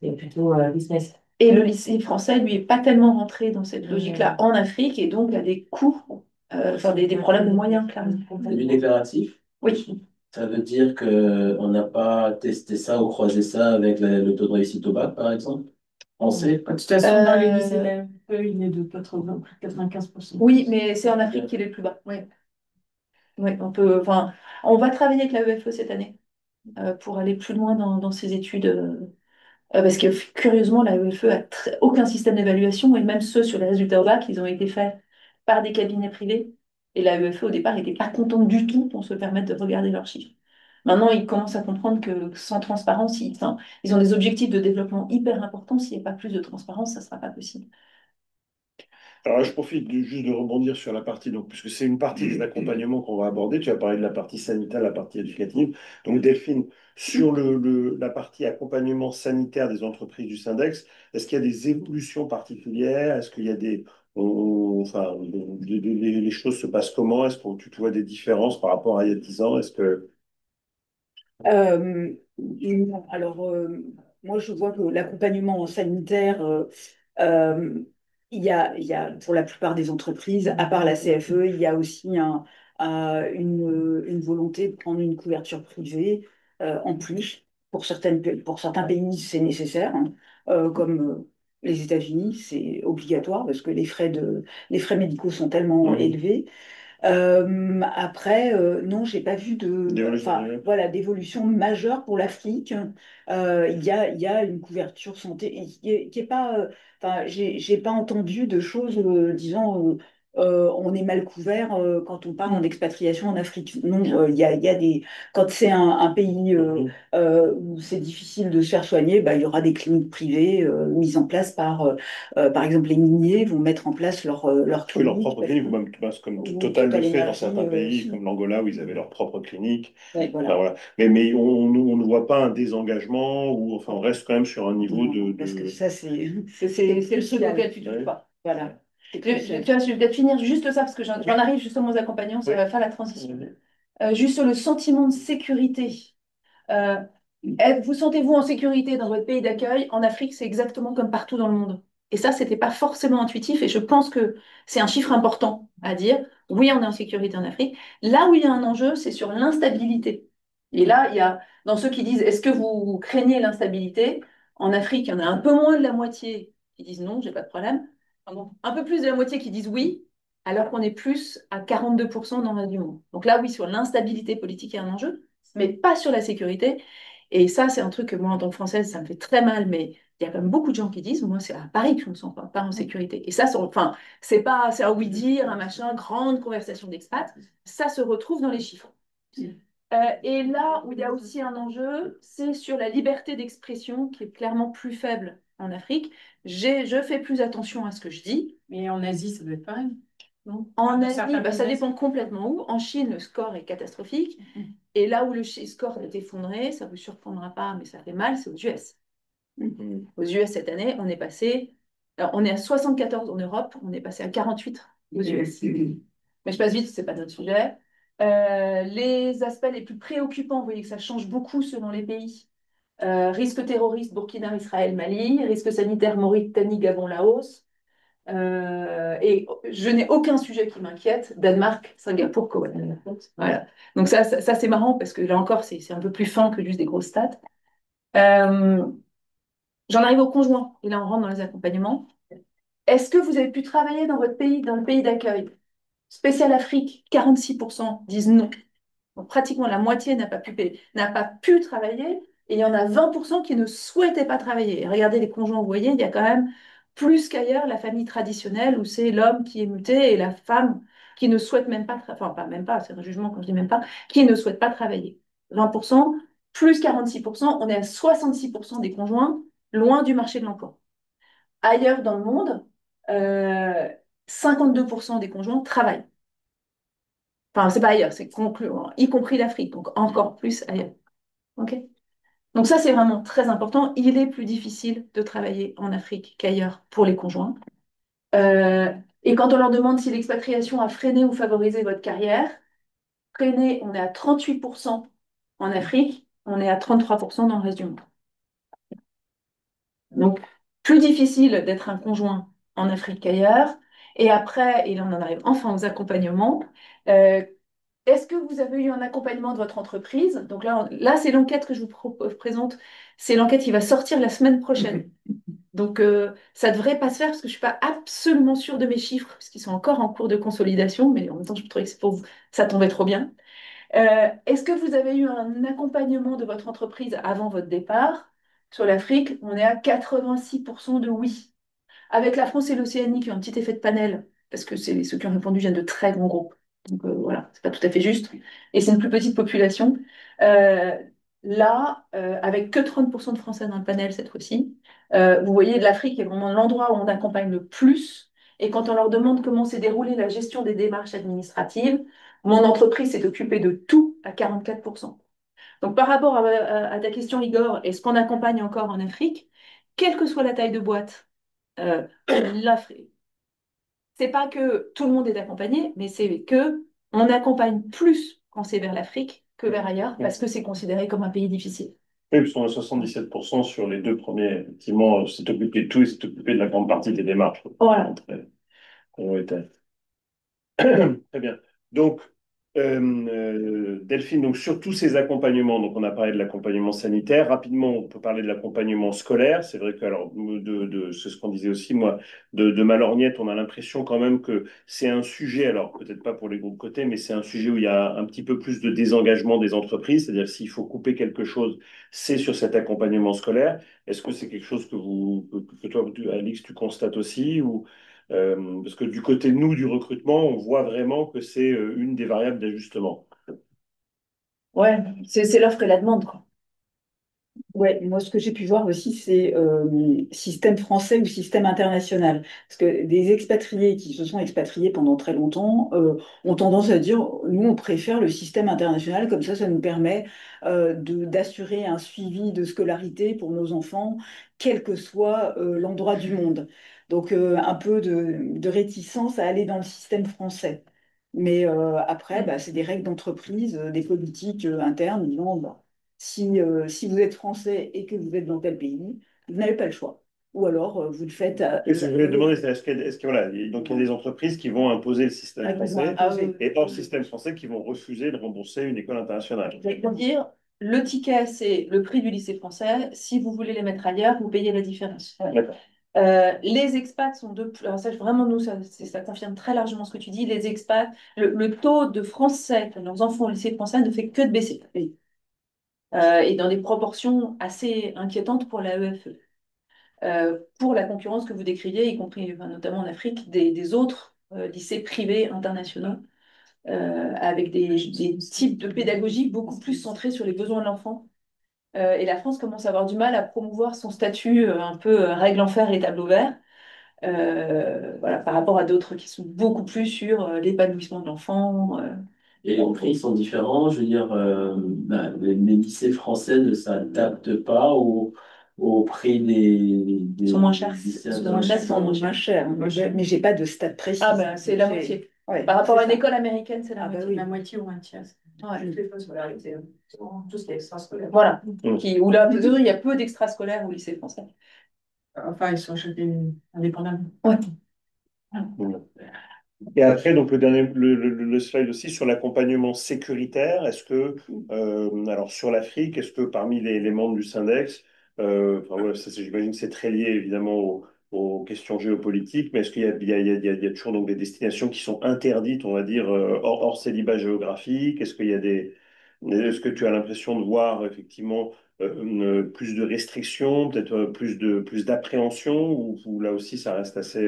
C'est plutôt business. Et le lycée français, lui, n'est pas tellement rentré dans cette logique-là en Afrique et donc a des coûts, enfin des problèmes de moyens, clairement. C'est du déclaratif. Oui. Ça veut dire qu'on n'a pas testé ça ou croisé ça avec le taux de réussite au bac, par exemple, français. De toute façon, dans les lycées de l'AFE, il est de 95%. Oui, mais c'est en Afrique qu'il est le plus bas. Oui. Oui, on va travailler avec la l'AEFE cette année pour aller plus loin dans ces études. Parce que curieusement, la l'AEFE a aucun système d'évaluation et même ceux sur les résultats au bac, ils ont été faits par des cabinets privés. Et la l'AEFE, au départ, n'était pas contente du tout qu'on se permette de regarder leurs chiffres. Maintenant, ils commencent à comprendre que sans transparence, ils ont des objectifs de développement hyper importants. S'il n'y a pas plus de transparence, ça ne sera pas possible. Alors là, je profite juste de rebondir sur la partie, donc, puisque c'est une partie des accompagnements qu'on va aborder. Tu as parlé de la partie sanitaire, la partie éducative. Donc, Delphine, sur la partie accompagnement sanitaire des entreprises du Syndex, est-ce qu'il y a des évolutions particulières? Est-ce qu'il y a enfin, les choses se passent comment? Est-ce que tu vois des différences par rapport à il y a 10 ans? Est-ce que... Euh, alors, moi, je vois que l'accompagnement sanitaire, euh, il y a, pour la plupart des entreprises, à part la CFE, il y a aussi une volonté de prendre une couverture privée en plus. Pour certains pays, c'est nécessaire, hein, comme les États-Unis, c'est obligatoire parce que les frais médicaux sont tellement élevés. Après, non, j'ai pas vu voilà, d'évolution majeure pour l'Afrique. Il y a une couverture santé qui est pas. J'ai pas entendu de choses disant on est mal couvert quand on part en expatriation en Afrique. Non, il y a des. Quand c'est un pays où c'est difficile de se faire soigner, bah, il y aura des cliniques privées mises en place par exemple, les miniers vont mettre en place leur Oui, leur clinique. propre clinique, ou même comme Total le fait dans certains pays, comme l'Angola, où ils avaient leur propre clinique. Ouais, voilà. Enfin, voilà. Mais on ne voit pas un désengagement, ou enfin, on reste quand même sur un niveau Parce que ça, c'est le truc auquel tu ne touches pas. Voilà. Tu vois, je vais peut-être finir juste ça, parce que j'en arrive justement aux accompagnants, ça va faire la transition. Juste sur le sentiment de sécurité. Euh, Vous sentez-vous en sécurité dans votre pays d'accueil? En Afrique, c'est exactement comme partout dans le monde. Et ça, c'était pas forcément intuitif. Et je pense que c'est un chiffre important à dire. Oui, on est en sécurité en Afrique. Là où il y a un enjeu, c'est sur l'instabilité. Et là, il y a, dans ceux qui disent, est-ce que vous craignez l'instabilité? En Afrique, il y en a un peu moins de la moitié qui disent non, j'ai pas de problème. Pardon. Un peu plus de la moitié qui disent oui, alors qu'on est plus à 42% dans le reste du monde. Donc là, oui, sur l'instabilité politique, il y a un enjeu, mais pas sur la sécurité. Et ça, c'est un truc que moi, en tant que Française, ça me fait très mal, mais il y a quand même beaucoup de gens qui disent, moi, c'est à Paris que je me sens pas en sécurité. Et ça, enfin, c'est pas, c'est un oui-dire, un machin, grande conversation d'expat. Ça se retrouve dans les chiffres. Et là où il y a aussi un enjeu, c'est sur la liberté d'expression qui est clairement plus faible en Afrique. Je fais plus attention à ce que je dis. Mais en Asie, ça doit être pareil. Non? En Dans Asie, certains bah, pays ça d'Asie. dépend complètement où. En Chine, le score est catastrophique. Et là où le score est effondré, ça ne vous surprendra pas, mais ça fait mal, c'est aux US. Aux US, cette année, on est passé, alors, on est à 74 en Europe, on est passé à 48 aux US. Mais je passe vite, c'est pas notre sujet. Les aspects les plus préoccupants, vous voyez que ça change beaucoup selon les pays. Risque terroriste, Burkina, Israël, Mali. Risque sanitaire, Mauritanie, Gabon, Laos. Et je n'ai aucun sujet qui m'inquiète. Danemark, Singapour, Koweït. Voilà. Donc ça c'est marrant parce que là encore, c'est un peu plus fin que juste des grosses stats. Euh, J'en arrive au conjoint. Et là, on rentre dans les accompagnements. Est-ce que vous avez pu travailler dans votre pays, dans le pays d'accueil? Spécial Afrique, 46% disent non. Donc, pratiquement la moitié n'a pas pu travailler. Et il y en a 20% qui ne souhaitaient pas travailler. Et regardez les conjoints, vous voyez, il y a quand même plus qu'ailleurs la famille traditionnelle où c'est l'homme qui est muté et la femme qui ne souhaite même pas, enfin pas même pas, c'est un jugement quand je dis même pas, qui ne souhaite pas travailler. 20%, plus 46%, on est à 66% des conjoints loin du marché de l'emploi. Ailleurs dans le monde, euh, 52% des conjoints travaillent. Enfin, c'est pas ailleurs, c'est concluant, y compris l'Afrique, donc encore plus ailleurs. Ok. Donc ça, c'est vraiment très important. Il est plus difficile de travailler en Afrique qu'ailleurs pour les conjoints. Euh, et quand on leur demande si l'expatriation a freiné ou favorisé votre carrière, freiné, on est à 38% en Afrique, on est à 33% dans le reste du monde. Donc, plus difficile d'être un conjoint en Afrique qu'ailleurs. Et après, et là on en arrive enfin aux accompagnements. Euh, Est-ce que vous avez eu un accompagnement de votre entreprise? Donc là c'est l'enquête que je vous présente. C'est l'enquête qui va sortir la semaine prochaine. Donc ça ne devrait pas se faire parce que je ne suis pas absolument sûre de mes chiffres, parce qu'ils sont encore en cours de consolidation, mais en même temps je trouvais que c'est pour vous, ça tombait trop bien. Est-ce que vous avez eu un accompagnement de votre entreprise avant votre départ? Sur l'Afrique, on est à 86% de oui. Avec la France et l'Océanie qui ont un petit effet de panel, parce que ceux qui ont répondu viennent de très grands groupes. Donc voilà, c'est pas tout à fait juste. Et c'est une plus petite population. Euh, avec que 30% de Français dans le panel cette fois-ci, vous voyez, l'Afrique est vraiment l'endroit où on accompagne le plus. Et quand on leur demande comment s'est déroulée la gestion des démarches administratives, mon entreprise s'est occupée de tout à 44%. Donc par rapport à ta question, Igor, est-ce qu'on accompagne encore en Afrique, quelle que soit la taille de boîte? L'Afrique. C'est pas que tout le monde est accompagné, mais c'est que on accompagne plus quand c'est vers l'Afrique que vers ailleurs, parce que c'est considéré comme un pays difficile. Oui, puisqu'on a 77% sur les deux premiers. Effectivement, c'est occupé de tout et c'est occupé de la grande partie des démarches. Voilà. Très bien. Donc, Delphine, donc sur tous ces accompagnements, donc on a parlé de l'accompagnement sanitaire. Rapidement, on peut parler de l'accompagnement scolaire. C'est vrai que, alors, c'est ce qu'on disait aussi, moi, de ma lorgnette, on a l'impression quand même que c'est un sujet, alors peut-être pas pour les groupes cotés, mais c'est un sujet où il y a un petit peu plus de désengagement des entreprises. C'est-à-dire, s'il faut couper quelque chose, c'est sur cet accompagnement scolaire. Est-ce que c'est quelque chose que toi, Alix, tu constates aussi ou parce que du côté, nous, du recrutement, on voit vraiment que c'est une des variables d'ajustement. Ouais, c'est l'offre et la demande, quoi. Ouais, moi ce que j'ai pu voir aussi, c'est système français ou système international. Parce que des expatriés qui se sont expatriés pendant très longtemps ont tendance à dire, nous on préfère le système international, comme ça nous permet d'assurer un suivi de scolarité pour nos enfants, quel que soit l'endroit du monde. Donc un peu de réticence à aller dans le système français. Mais après, bah, c'est des règles d'entreprise, des politiques internes. Disons, bah, si vous êtes français et que vous êtes dans tel pays, vous n'avez pas le choix. Ou alors, vous le faites. Et ce que je voulais te demander, c'est voilà, donc il y a des entreprises qui vont imposer le système français et hors système français qui vont refuser de rembourser une école internationale. Pour dire, le ticket, c'est le prix du lycée français. Si vous voulez les mettre ailleurs, vous payez la différence. D'accord. Les expats sont alors ça, vraiment, nous, ça confirme très largement ce que tu dis. Les expats, le taux de français que leurs enfants au lycée français ne fait que de baisser. Et dans des proportions assez inquiétantes pour la EFE. Pour la concurrence que vous décriviez, y compris notamment en Afrique, des autres lycées privés internationaux, avec des types de pédagogie beaucoup plus centrés sur les besoins de l'enfant. Et la France commence à avoir du mal à promouvoir son statut un peu règle en fer et tableau vert, voilà, par rapport à d'autres qui sont beaucoup plus sur l'épanouissement de l'enfant. Et les prix sont différents. Je veux dire, les lycées français ne s'adaptent pas au prix des Sont moins chers. lycées Sont moins chers, internationaux. Moins cher, mais j'ai pas de stade précis. Ah ben, c'est la moitié. Ouais, Par rapport à une ça. école américaine, c'est la Ah bah moitié. oui. La moitié ou un tiers. Ouais. Toutes les choses scolarités, tout ce qui est extrascolaire. Voilà. Où là, il y a peu d'extrascolaires au lycée français. Enfin, ils sont achetés indépendamment. Ouais. Et après, donc le slide aussi sur l'accompagnement sécuritaire. Est-ce que, alors sur l'Afrique, est-ce que parmi les membres du Syndex, enfin, voilà, j'imagine que c'est très lié évidemment aux questions géopolitiques, mais est-ce qu'il y a, il y a toujours donc des destinations qui sont interdites, on va dire, hors célibat géographique? Est-ce que tu as l'impression de voir effectivement plus de restrictions, peut-être plus d'appréhension, ou là aussi ça reste assez.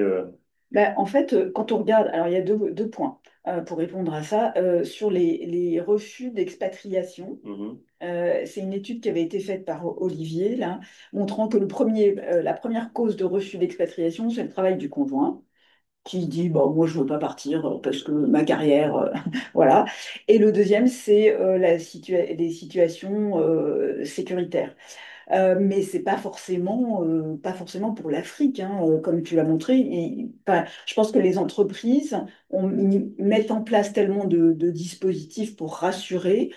Ben, en fait, quand on regarde, alors il y a deux points pour répondre à ça. Sur les refus d'expatriation, Mhm. c'est une étude qui avait été faite par Olivier, là, montrant que la première cause de refus d'expatriation, c'est le travail du conjoint, qui dit, bon, moi, je ne veux pas partir parce que ma carrière, voilà. Et le deuxième, c'est les situations sécuritaires. Mais c'est pas forcément pour l'Afrique, hein, comme tu l'as montré. Enfin, je pense que les entreprises mettent en place tellement de dispositifs pour rassurer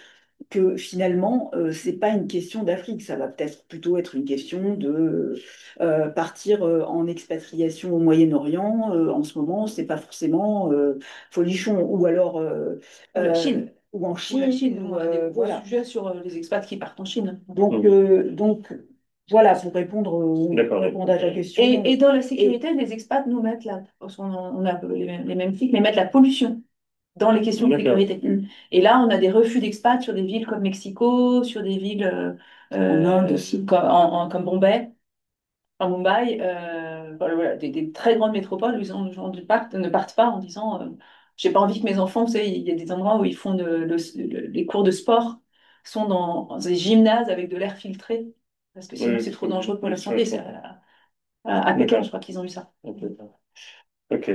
que finalement, c'est pas une question d'Afrique. Ça va peut-être plutôt être une question de partir en expatriation au Moyen-Orient. En ce moment, c'est pas forcément folichon. Ou alors Ou la Chine. ou en Ou Chine. la Chine, on a des gros Voilà. sujets sur les expats qui partent en Chine. Donc, voilà, pour répondre, D'accord. répondre à ta question. Et dans la sécurité, les expats nous mettent parce qu'on a les mêmes flics, mais mettent la pollution dans les questions de D'accord. sécurité. Et là, on a des refus d'expats sur des villes comme Mexico, sur des villes En Inde aussi. comme Bombay, en Mumbai, voilà, des très grandes métropoles où les gens ne partent pas en disant j'ai pas envie que mes enfants, vous savez, il y a des endroits où ils font les cours de sport sont dans des gymnases avec de l'air filtré, parce que sinon Oui, c'est trop dangereux pour la oui, santé. oui. C'est à Pékin, D'accord. je crois qu'ils ont eu ça. Ok.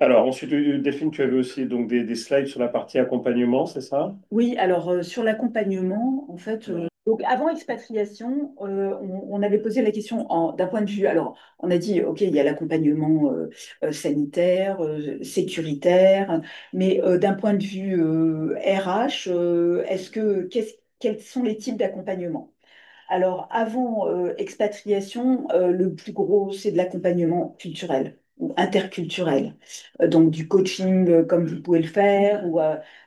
Alors ensuite, Delphine, tu avais aussi donc des slides sur la partie accompagnement, c'est ça? Oui, alors sur l'accompagnement, en fait, donc avant expatriation, on avait posé la question d'un point de vue. Alors, on a dit, OK, il y a l'accompagnement sanitaire, sécuritaire, mais d'un point de vue RH, quels sont les types d'accompagnement? Alors, avant expatriation, le plus gros, c'est de l'accompagnement culturel ou interculturel. Donc, du coaching comme vous pouvez le faire, ou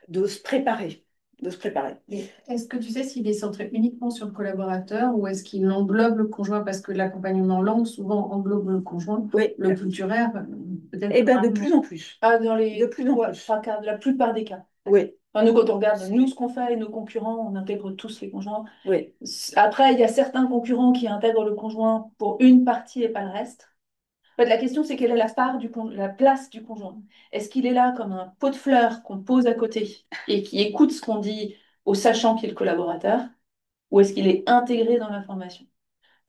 de se préparer. De se préparer. Et est-ce que tu sais s'il est centré uniquement sur le collaborateur ou est-ce qu'il englobe le conjoint? Parce que l'accompagnement langue souvent englobe le conjoint. Oui. Le culturel, peut-être. Eh bien, de plus en plus. De plus en plus. La plupart des cas. Oui. Enfin, nous, quand on regarde, nous, ce qu'on fait et nos concurrents, on intègre tous les conjoints. Oui. Après, il y a certains concurrents qui intègrent le conjoint pour une partie et pas le reste. En fait, la question, c'est quelle est la place du conjoint? Est-ce qu'il est là comme un pot de fleurs qu'on pose à côté et qui écoute ce qu'on dit au sachant qui est le collaborateur? Ou est-ce qu'il est intégré dans l'information?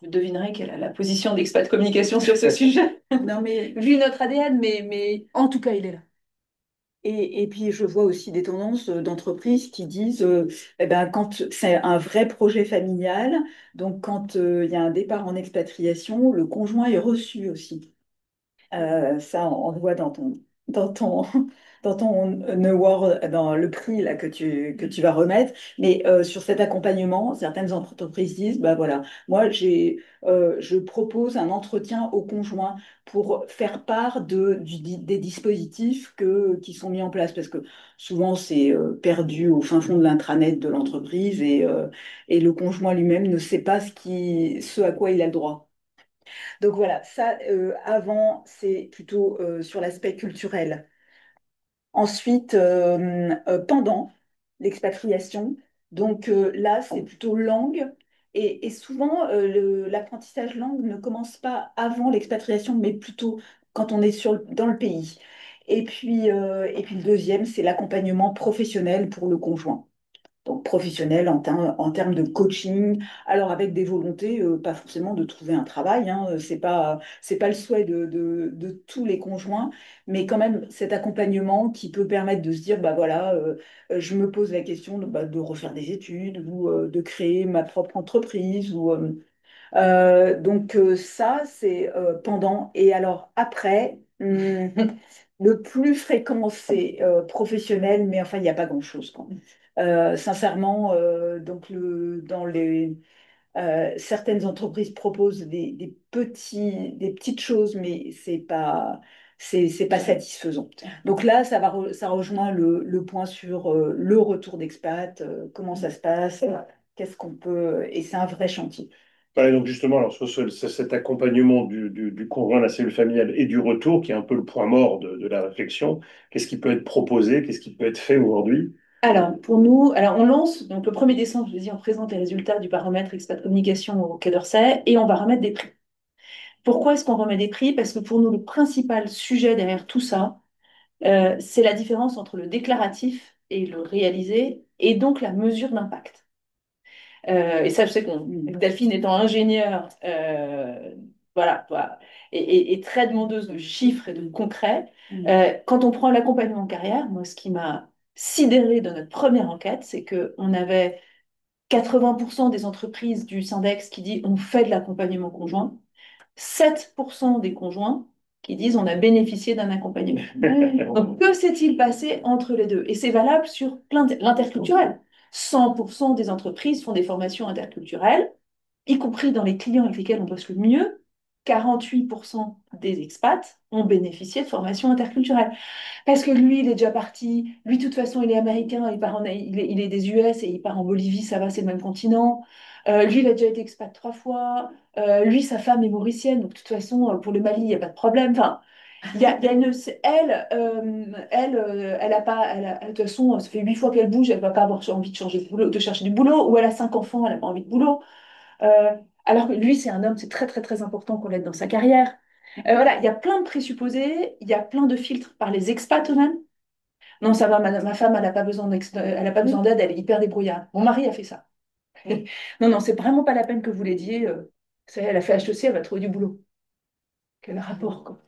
Vous devinerez quelle est la position d'expat communication sur ce sujet. Non, mais Vu notre ADN, mais en tout cas, il est là. Et puis, je vois aussi des tendances d'entreprises qui disent, eh ben, quand c'est un vrai projet familial, donc quand il y a un départ en expatriation, le conjoint est reçu aussi. Ça, on le voit dans ton, dans ton award, dans le prix là, que tu vas remettre. Mais sur cet accompagnement, certaines entreprises disent, bah voilà, moi je propose un entretien au conjoint pour faire part des dispositifs qui sont mis en place. Parce que souvent c'est perdu au fin fond de l'intranet de l'entreprise et le conjoint lui-même ne sait pas ce à quoi il a le droit. Donc voilà, ça, avant, c'est plutôt sur l'aspect culturel. Ensuite, pendant l'expatriation, donc là, c'est plutôt langue. Et souvent, l'apprentissage langue ne commence pas avant l'expatriation, mais plutôt quand on est dans le pays. Et puis le deuxième, c'est l'accompagnement professionnel pour le conjoint. Donc professionnel en termes de coaching, alors avec des volontés, pas forcément de trouver un travail, hein, c'est pas le souhait de tous les conjoints, mais quand même cet accompagnement qui peut permettre de se dire, bah voilà, je me pose la question de refaire des études ou de créer ma propre entreprise. Ça, c'est pendant. Et alors après, le plus fréquent, c'est professionnel, mais enfin, il n'y a pas grand-chose, quoi. Sincèrement, certaines entreprises proposent des petites choses, mais c'est pas satisfaisant. Donc là, ça rejoint le point sur le retour d'expat, comment ça se passe, qu'est-ce qu'on peut, et c'est un vrai chantier. Ouais, donc justement, alors, c'est cet accompagnement du conjoint, de la cellule familiale et du retour qui est un peu le point mort de la réflexion. Qu'est-ce qui peut être proposé? Qu'est-ce qui peut être fait aujourd'hui? Alors, pour nous, alors on lance, donc le 1er décembre, je vous dis, on présente les résultats du baromètre Expat Communication au Quai d'Orsay et on va remettre des prix. Pourquoi est-ce qu'on remet des prix? Parce que pour nous, le principal sujet derrière tout ça, c'est la différence entre le déclaratif et le réalisé, et donc la mesure d'impact. Et ça, je sais que Delphine étant ingénieure, voilà, et très demandeuse de chiffres et de concret, quand on prend l'accompagnement en carrière, moi, ce qui m'a sidéré dans notre première enquête, c'est qu'on avait 80% des entreprises du Syndex qui disent on fait de l'accompagnement conjoint, 7% des conjoints qui disent on a bénéficié d'un accompagnement. Donc, que s'est-il passé entre les deux? Et c'est valable sur l'interculturel. 100% des entreprises font des formations interculturelles, y compris dans les clients avec lesquels on bosse le mieux. 48% des expats ont bénéficié de formations interculturelles. Parce que lui, il est déjà parti. Lui, de toute façon, il est américain, il est des US et il part en Bolivie, ça va, c'est le même continent. Lui, il a déjà été expat 3 fois. Lui, sa femme est mauricienne, donc de toute façon, pour le Mali, il n'y a pas de problème. Enfin, il y a elle a pas, de toute façon, ça fait 8 fois qu'elle bouge, elle va pas avoir envie de changer de boulot, de chercher du boulot, ou elle a 5 enfants, elle n'a pas envie de boulot. Euh, alors que lui, c'est un homme, c'est très, très, très important qu'on l'aide dans sa carrière. Voilà, il y a plein de présupposés, il y a plein de filtres par les expats eux-mêmes. Non, ça va, ma femme, elle n'a pas besoin elle a pas besoin d'aide, elle est hyper débrouillarde. Mon mari a fait ça. Non, non, c'est vraiment pas la peine que vous l'aidiez. Elle a fait HEC, elle va trouver du boulot. Quel rapport, quoi.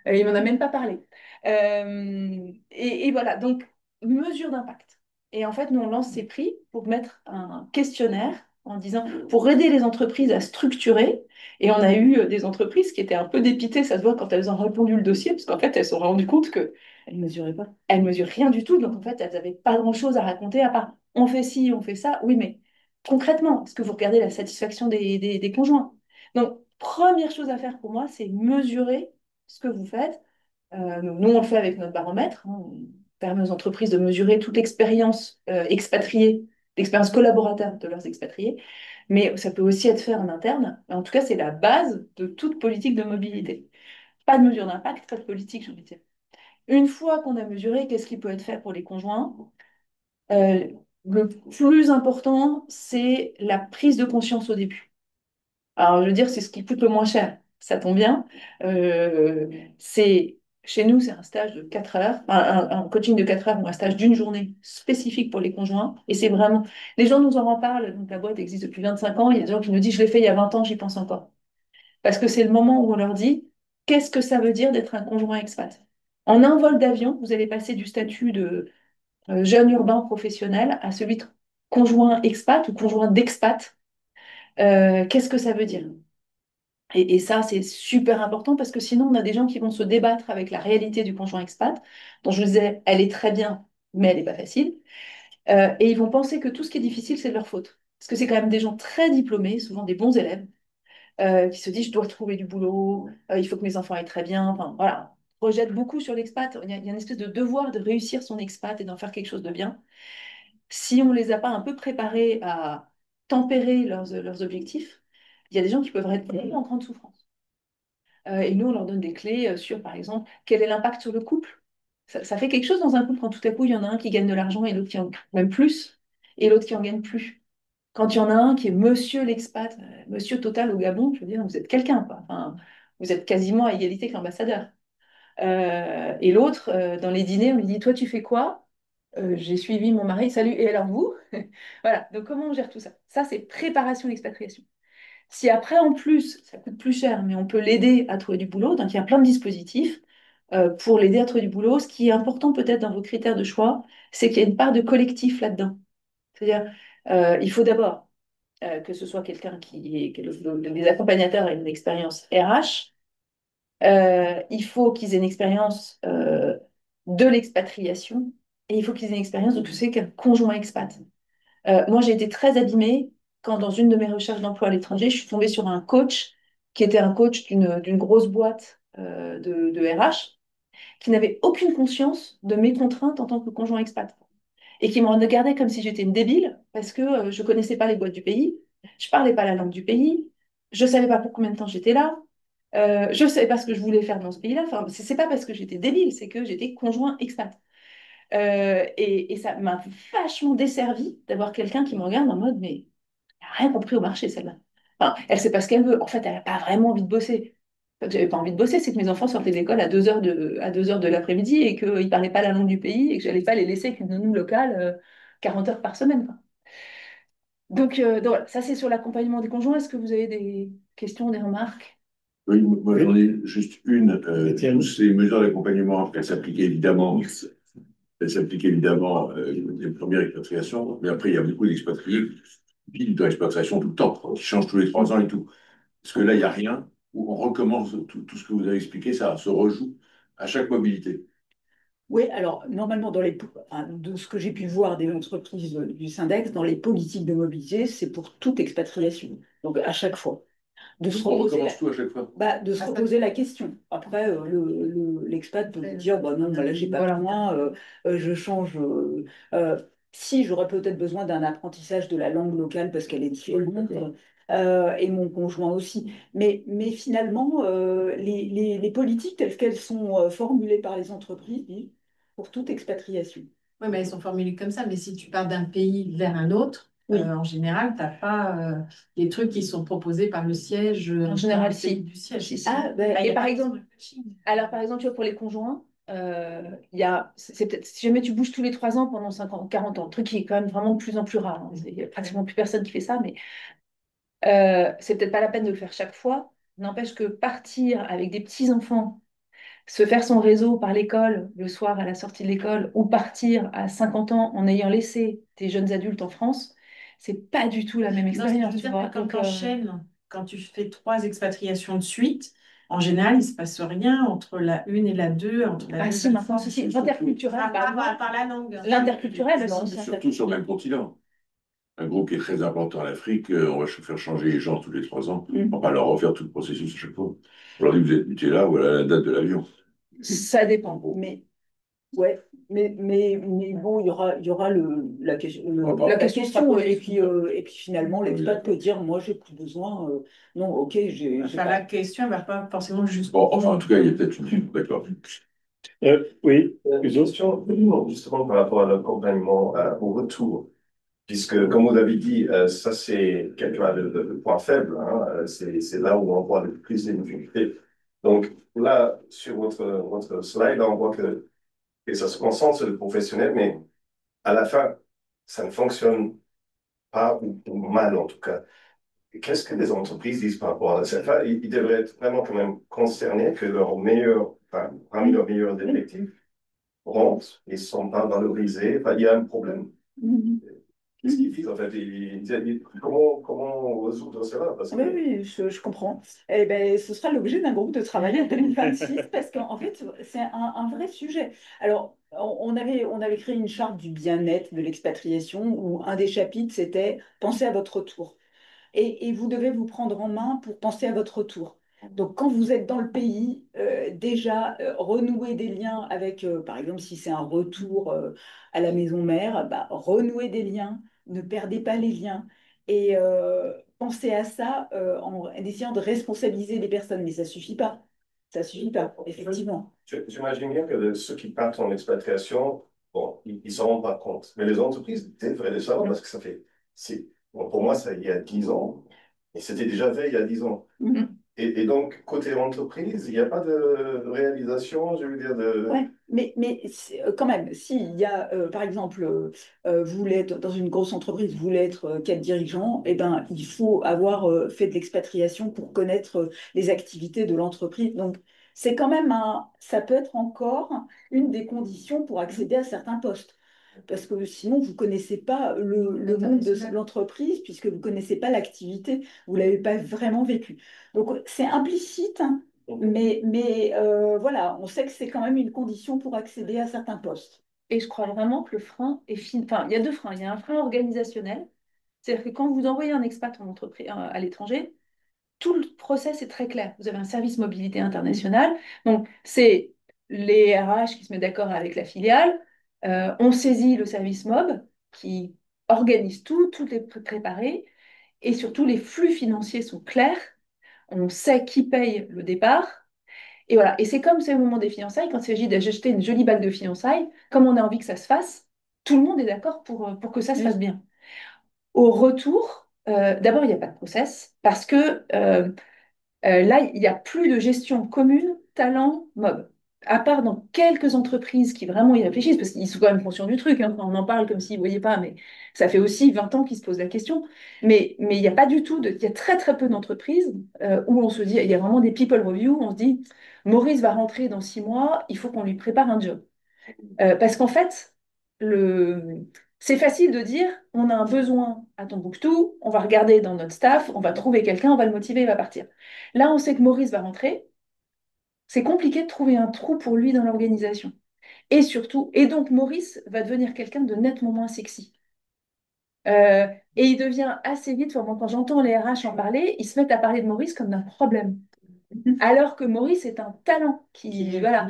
Il m'en a même pas parlé. Et voilà, donc, mesure d'impact. Et en fait, nous, on lance ces prix pour mettre un questionnaire en disant, pour aider les entreprises à structurer. Et on a eu des entreprises qui étaient un peu dépitées, ça se voit quand elles ont répondu le dossier, parce qu'en fait, elles se sont rendues compte que elles ne mesuraient pas. Elles ne mesurent rien du tout, donc en fait, elles n'avaient pas grand-chose à raconter à part on fait ci, on fait ça. Oui, mais concrètement, est-ce que vous regardez la satisfaction des conjoints? Donc, première chose à faire pour moi, c'est mesurer ce que vous faites. Nous, on le fait avec notre baromètre. Hein. On permet aux entreprises de mesurer toute l'expérience expatriée, l'expérience collaborateur de leurs expatriés. Mais ça peut aussi être fait en interne. En tout cas, c'est la base de toute politique de mobilité. Pas de mesure d'impact, pas de politique, j'ai envie de dire. Une fois qu'on a mesuré, qu'est-ce qui peut être fait pour les conjoints? Euh, le plus important, c'est la prise de conscience au début. Alors, je veux dire, c'est ce qui coûte le moins cher. Ça tombe bien. Euh, Chez nous, c'est un stage de 4 heures, un coaching de 4 heures ou un stage d'une journée spécifique pour les conjoints. Et c'est vraiment. Les gens nous en parlent. Donc, la boîte existe depuis 25 ans. Il y a des gens qui nous disent, je l'ai fait il y a 20 ans, j'y pense encore. Parce que c'est le moment où on leur dit, qu'est-ce que ça veut dire d'être un conjoint expat? En un vol d'avion, vous allez passer du statut de jeune urbain professionnel à celui de conjoint expat ou conjoint d'expat. Qu'est-ce que ça veut dire? Et ça, c'est super important parce que sinon, on a des gens qui vont se débattre avec la réalité du conjoint expat, dont je vous disais, elle est très bien, mais elle n'est pas facile. Et ils vont penser que tout ce qui est difficile, c'est de leur faute. Parce que c'est quand même des gens très diplômés, souvent des bons élèves, qui se disent, je dois trouver du boulot, il faut que mes enfants aillent très bien. Enfin, voilà, on projette beaucoup sur l'expat. Il y a une espèce de devoir de réussir son expat et d'en faire quelque chose de bien. Si on ne les a pas un peu préparés à tempérer leurs objectifs, il y a des gens qui peuvent être vraiment en grande souffrance. Et nous, on leur donne des clés sur, par exemple, quel est l'impact sur le couple. Ça fait quelque chose dans un couple quand tout à coup, il y en a un qui gagne de l'argent et l'autre qui en gagne plus, et l'autre qui en gagne plus. Quand il y en a un qui est monsieur l'expat, monsieur total au Gabon, je veux dire, vous êtes quelqu'un, quoi. Enfin, vous êtes quasiment à égalité que l'ambassadeur. Et l'autre, dans les dîners, on lui dit, toi, tu fais quoi? J'ai suivi mon mari, salut, et alors vous? Voilà, donc comment on gère tout ça? Ça, c'est préparation à l'expatriation. Si après, en plus, ça coûte plus cher, mais on peut l'aider à trouver du boulot, donc il y a plein de dispositifs pour l'aider à trouver du boulot. Ce qui est important peut-être dans vos critères de choix, c'est qu'il y a une part de collectif là-dedans. C'est-à-dire, il faut d'abord que ce soit quelqu'un que les accompagnateurs aient une expérience RH. Il faut qu'ils aient une expérience de l'expatriation et il faut qu'ils aient une expérience de ce que c'est qu'un conjoint expat. Moi, j'ai été très abîmée quand, dans une de mes recherches d'emploi à l'étranger, je suis tombée sur un coach qui était un coach d'une grosse boîte de RH, qui n'avait aucune conscience de mes contraintes en tant que conjoint expat. Et qui me regardait comme si j'étais une débile, parce que je ne connaissais pas les boîtes du pays, je ne parlais pas la langue du pays, je ne savais pas pour combien de temps j'étais là, je ne savais pas ce que je voulais faire dans ce pays-là. Enfin, c'est pas parce que j'étais débile, c'est que j'étais conjoint expat. Et ça m'a vachement desservi d'avoir quelqu'un qui me regarde en mode, mais elle n'a rien compris au marché, celle-là. Enfin, elle sait pas ce qu'elle veut. En fait, elle n'a pas vraiment envie de bosser. Pas que j'avais pas envie de bosser, c'est que mes enfants sortaient de l'école à 2 heures de l'après-midi et qu'ils ne parlaient pas la langue du pays et que j'allais pas les laisser avec une nounou locale 40 heures par semaine, quoi. Donc voilà, ça c'est sur l'accompagnement des conjoints. Est-ce que vous avez des questions, des remarques? Oui, moi j'en ai juste une. Toutes ces mesures d'accompagnement, elles s'appliquent évidemment les premières expatriations, mais après il y a beaucoup d'expatriés qui vivent dans l'expatriation tout le temps, qui changent tous les 3 ans et tout. Parce que là, il n'y a rien, où on recommence tout ce que vous avez expliqué, ça se rejoue à chaque mobilité. Oui, alors normalement, enfin, de ce que j'ai pu voir des entreprises du Syndex, dans les politiques de mobilité, c'est pour toute expatriation. Donc à chaque fois. De se On reposer recommence tout à chaque fois. de se reposer la question. Après, l'expat peut vous dire, bah non, bah là, j'ai pas besoin, je change. Si, j'aurais peut-être besoin d'un apprentissage de la langue locale parce qu'elle est différente, et mon conjoint aussi. Mais finalement, les politiques telles qu'elles sont formulées par les entreprises disent pour toute expatriation. Oui, mais elles sont formulées comme ça. Mais si tu pars d'un pays vers un autre, Oui. en général, tu n'as pas les trucs qui sont proposés par le siège. En général, le pays si. du siège. Si, si. Ah, ben, Ah, il y Et a par pas exemple, besoin de coaching. alors par exemple, tu vois, pour les conjoints, c'est peut-être, si jamais tu bouges tous les 3 ans pendant 50, 40 ans, le truc qui est quand même vraiment de plus en plus rare, hein. Il n'y a pratiquement plus personne qui fait ça, mais c'est peut-être pas la peine de le faire chaque fois. N'empêche que partir avec des petits-enfants, se faire son réseau par l'école le soir à la sortie de l'école, ou partir à 50 ans en ayant laissé tes jeunes adultes en France, c'est pas du tout la même Non, ce que je expérience, veux tu dire, vois. que quand Donc, tu enchaînes, quand tu fais 3 expatriations de suite, en général, il ne se passe rien entre la une et la 2, entre la 2 si, et la maintenant, 3. ceci, l'interculturel, Par la langue. l'interculturel, non, c'est Surtout sur le même continent. Un groupe qui est très important en Afrique, on va faire changer les gens tous les 3 ans. On va pas leur refaire tout le processus à chaque fois. On leur dit, vous êtes muté là, voilà la date de l'avion. Ça dépend. Mais ouais, mais bon, il y aura la question et puis finalement, l'expat peut dire, moi, j'ai plus besoin. Non, ok, j'ai Enfin, la question ne va pas forcément juste. Bon, enfin, en tout cas, il y a peut-être une. D'accord. Oui, Une question justement par rapport à l'accompagnement au retour. Puisque, comme vous l'avez dit, ça c'est quelque chose de point faible, hein, c'est là où on voit le plus de difficultés. Donc là, sur votre slide, on voit que ça se concentre sur le professionnel, mais à la fin, ça ne fonctionne pas ou mal en tout cas. Qu'est-ce que les entreprises disent par rapport à ça? Enfin, ils devraient être vraiment quand même concernés que parmi leurs meilleurs effectifs rentrent et ne sont pas valorisés. Enfin, il y a un problème. qu'est-ce qu'ils font en fait? Comment résoudre cela? Parce Oui, que oui, je comprends. Eh ben, ce sera l'objet d'un groupe de travail en 2026 parce qu'en fait, c'est un vrai sujet. Alors, on avait créé une charte du bien-être, de l'expatriation, où un des chapitres, c'était Pensez à votre retour. Et vous devez vous prendre en main pour penser à votre retour. Donc, quand vous êtes dans le pays, déjà, renouer des liens avec, par exemple, si c'est un retour à la maison mère, bah, renouer des liens, ne perdez pas les liens. Et pensez à ça en essayant de responsabiliser les personnes. Mais ça suffit pas. Ça suffit pas, effectivement. j'imagine bien que ceux qui partent en expatriation, bon, ils ne s'en rendent pas compte. Mais les entreprises devraient le savoir parce que bon, pour moi, ça il y a 10 ans, et c'était déjà fait il y a 10 ans. Mhm. Et donc, côté entreprise, il n'y a pas de réalisation, je veux dire, Ouais, mais quand même, s'il y a, par exemple, vous voulez être dans une grosse entreprise, vous voulez être cadre dirigeant, eh ben, il faut avoir fait de l'expatriation pour connaître les activités de l'entreprise. Donc, c'est quand même ça peut être encore une des conditions pour accéder à certains postes. Parce que sinon, vous ne connaissez pas le monde de l'entreprise, puisque vous ne connaissez pas l'activité, vous ne l'avez pas vraiment vécu. Donc, c'est implicite, hein, mais voilà, on sait que c'est quand même une condition pour accéder à certains postes. Et je crois vraiment que le frein est fini. Enfin, il y a deux freins. Il y a un frein organisationnel, c'est-à-dire que quand vous envoyez un expat en entreprise à l'étranger, tout le process est très clair. Vous avez un service mobilité international, donc c'est les RH qui se mettent d'accord avec la filiale. On saisit le service MOB qui organise tout, tout est préparé, et surtout les flux financiers sont clairs. On sait qui paye le départ. Et voilà. Et c'est comme c'est au moment des fiançailles, quand il s'agit d'acheter une jolie bague de fiançailles, comme on a envie que ça se fasse, tout le monde est d'accord pour que ça se fasse bien. Au retour, d'abord, il n'y a pas de process parce que là, il n'y a plus de gestion commune, talent, mob. À part dans quelques entreprises qui vraiment y réfléchissent, parce qu'ils sont quand même conscients du truc, hein, on en parle comme s'ils ne voyaient pas, mais ça fait aussi 20 ans qu'ils se posent la question. Mais il n'y a pas du tout, il y a très très peu d'entreprises où on se dit, il y a vraiment des people review, où on se dit, Maurice va rentrer dans 6 mois, il faut qu'on lui prépare un job. Parce qu'en fait, le... c'est facile de dire, on a un besoin à Tombouctou, on va regarder dans notre staff, on va trouver quelqu'un, on va le motiver, il va partir. Là, on sait que Maurice va rentrer, c'est compliqué de trouver un trou pour lui dans l'organisation. Et surtout, et donc Maurice va devenir quelqu'un de nettement moins sexy. Euh, et il devient assez vite, enfin, moi, quand j'entends les RH en parler, ils se mettent à parler de Maurice comme d'un problème. Alors que Maurice est un talent voilà.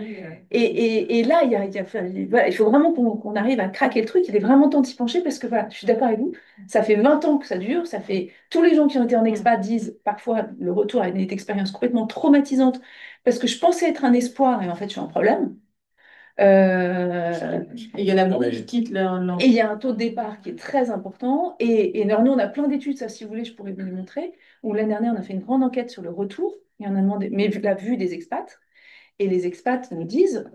Et là, enfin, voilà, il faut vraiment qu'on arrive à craquer le truc. Il est vraiment temps d'y pencher parce que voilà, je suis d'accord avec vous. Ça fait 20 ans que ça dure. Ça fait tous les gens qui ont été en expat disent parfois le retour a une expérience complètement traumatisante parce que je pensais être un espoir et en fait je suis un problème. Et il y en a beaucoup qui quittent Et il y a un taux de départ qui est très important. Et nous, on a plein d'études, ça, si vous voulez, je pourrais vous les montrer, où l'année dernière, on a fait une grande enquête sur le retour, et on a demandé, mais la vue des expats, et les expats nous disent,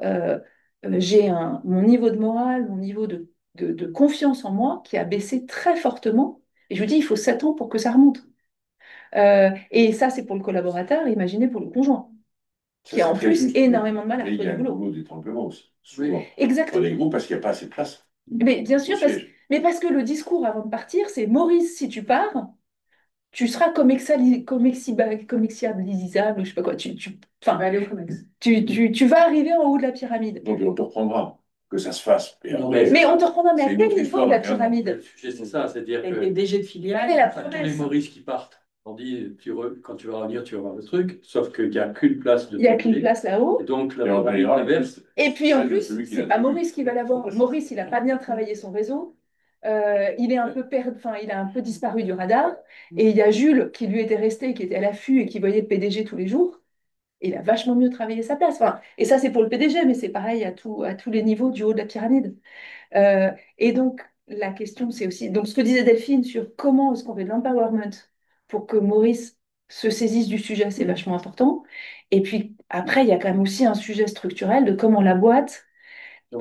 j'ai mon niveau de morale, mon niveau de confiance en moi qui a baissé très fortement. Et je vous dis, il faut 7 ans pour que ça remonte. Et ça, c'est pour le collaborateur, imaginez pour le conjoint, qui a en plus énormément de mal à Et il y retrouver a du un boulot. boulot d'étranglement aussi, souvent. Dans Exactement. les groupes, parce qu'il n'y a pas assez de place. Mais bien sûr, Au siège. mais parce que le discours avant de partir, c'est Maurice, si tu pars, tu seras commercialisable, je sais pas quoi. Enfin, va aller au COMEX. tu vas arriver en haut de la pyramide. Donc on te reprendra, que ça se fasse. Et Non, après, Mais on te reprendra, mais à c'est quel nous qui niveau de la forme, pyramide? Le sujet, c'est ça, c'est-à-dire Et que les DG de Quelle filiale. est la tous les promesse? Maurice qui partent, on dit, quand tu vas revenir, tu vas voir le truc, sauf qu'il n'y a qu'une place de Il n'y a qu'une TP. place là-haut. Et donc, et la on pyramide payera inverse. Et puis en celle de plus, celui qui c'est l'a pas trouvé. Maurice qui va l'avoir. Maurice, il n'a pas bien travaillé son réseau. Il est un peu enfin, il a un peu disparu du radar. Et il y a Jules qui lui était resté, qui était à l'affût et qui voyait le PDG tous les jours. Et il a vachement mieux travaillé sa place. Enfin, et ça, c'est pour le PDG, mais c'est pareil à tous les niveaux du haut de la pyramide. Et donc, la question, c'est aussi, donc ce que disait Delphine sur comment est-ce qu'on fait de l'empowerment pour que Maurice se saisisse du sujet, c'est vachement important. Et puis après, il y a quand même aussi un sujet structurel de comment la boîte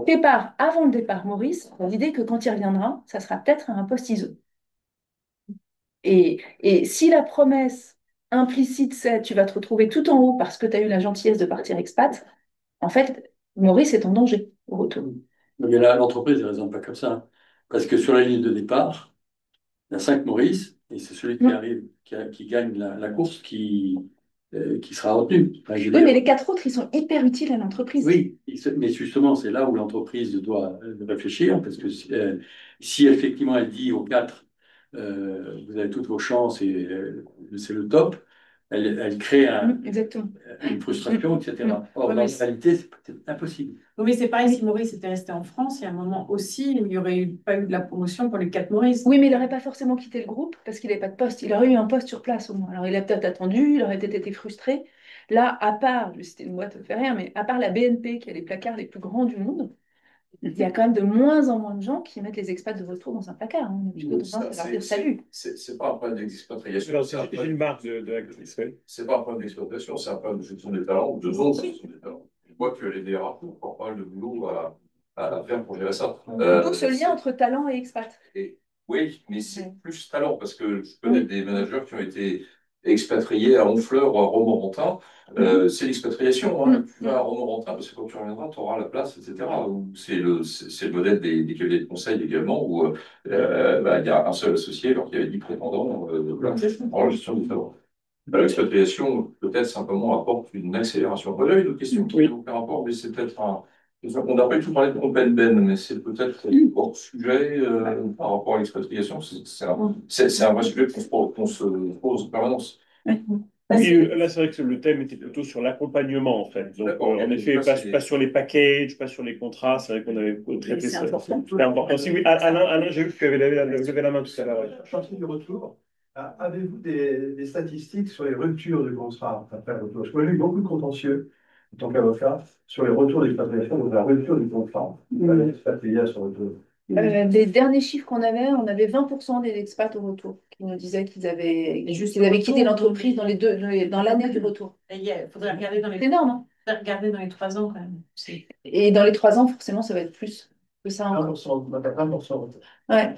prépare avant le départ Maurice l'idée que quand il reviendra, ça sera peut-être un poste ISO. Et si la promesse implicite, c'est tu vas te retrouver tout en haut parce que tu as eu la gentillesse de partir expat, en fait, Maurice est en danger au retour. Mais là, l'entreprise ne raisonne pas comme ça. Parce que sur la ligne de départ, Il y a 5 Maurice, et c'est celui qui arrive, qui gagne la course qui sera retenu. Enfin, je veux Oui, dire, mais les 4 autres, ils sont hyper utiles à l'entreprise. oui, mais justement, c'est là où l'entreprise doit réfléchir, parce que si effectivement elle dit aux 4, vous avez toutes vos chances et c'est le top, elle crée Exactement. une frustration, etc. Or, Ouais, dans mais la réalité, c'est peut-être impossible. oui, mais c'est pareil, si Maurice était resté en France, il y a un moment aussi où il n'y aurait pas eu de la promotion pour les 4 Maurice. Oui, mais il n'aurait pas forcément quitté le groupe parce qu'il n'avait pas de poste. Il aurait eu un poste sur place au moins. Alors, il a peut-être attendu, il aurait peut-être été frustré. Là, à part, je vais citer une boîte, ça fait rien, mais à part la BNP qui a les placards les plus grands du monde, il y a quand même de moins en moins de gens qui mettent les expats de retour dans un placard. On a plutôt tendance à leur dire salut. C'est pas un problème d'expatriation. C'est une marque de l'actrice, oui. C'est pas un problème d'exploitation, c'est un problème de gestion des talents, ou de non-gestion des talents. Je vois que les DRH ont encore pas mal de boulot à faire pour gérer ça. Donc, ce lien entre talent et expat. Oui, mais c'est plus talent, parce que je connais des managers qui ont été expatriés à Honfleur ou à Romorantin. C'est l'expatriation. Hein. Tu vas à Romorantin parce que quand tu reviendras, tu auras la place, etc. Ou c'est le modèle des cabinets de conseil également, où bah, il y a un seul associé alors qu'il y avait 10 prétendants. Voilà, en gestion du talent. L'expatriation, peut-être simplement, apporte une accélération. Voilà une autre question qui n'a aucun rapport, mais c'est peut-être un. On n'a pas du tout parlé de Open Ben, mais c'est peut-être hors sujet par rapport à l'expatriation. C'est un vrai sujet qu'on se pose en permanence. Oui, là, c'est vrai que le thème était plutôt sur l'accompagnement, en fait. Donc, en effet, pas sur les packages, pas sur les contrats. C'est vrai qu'on avait traité ça. C'était important aussi. Oui, Alain, j'ai vu que tu avais levé la main tout à l'heure. Ouais. Chantier du retour, avez-vous des statistiques sur les ruptures du contrat après le retour? Parce que moi, j'ai eu beaucoup de contentieux en tant qu'avocat sur les retours d'expatriation, donc la rupture du contrat. Les expatriés à son retour. Les derniers chiffres qu'on avait, on avait 20% des expats au retour qui nous disaient qu'ils avaient quitté l'entreprise dans l'année du retour. Il faudrait regarder dans les... C'est énorme, hein. Faudrait regarder dans les 3 ans quand même. Et dans les 3 ans, forcément, ça va être plus que ça. 1%, 1%. Ouais.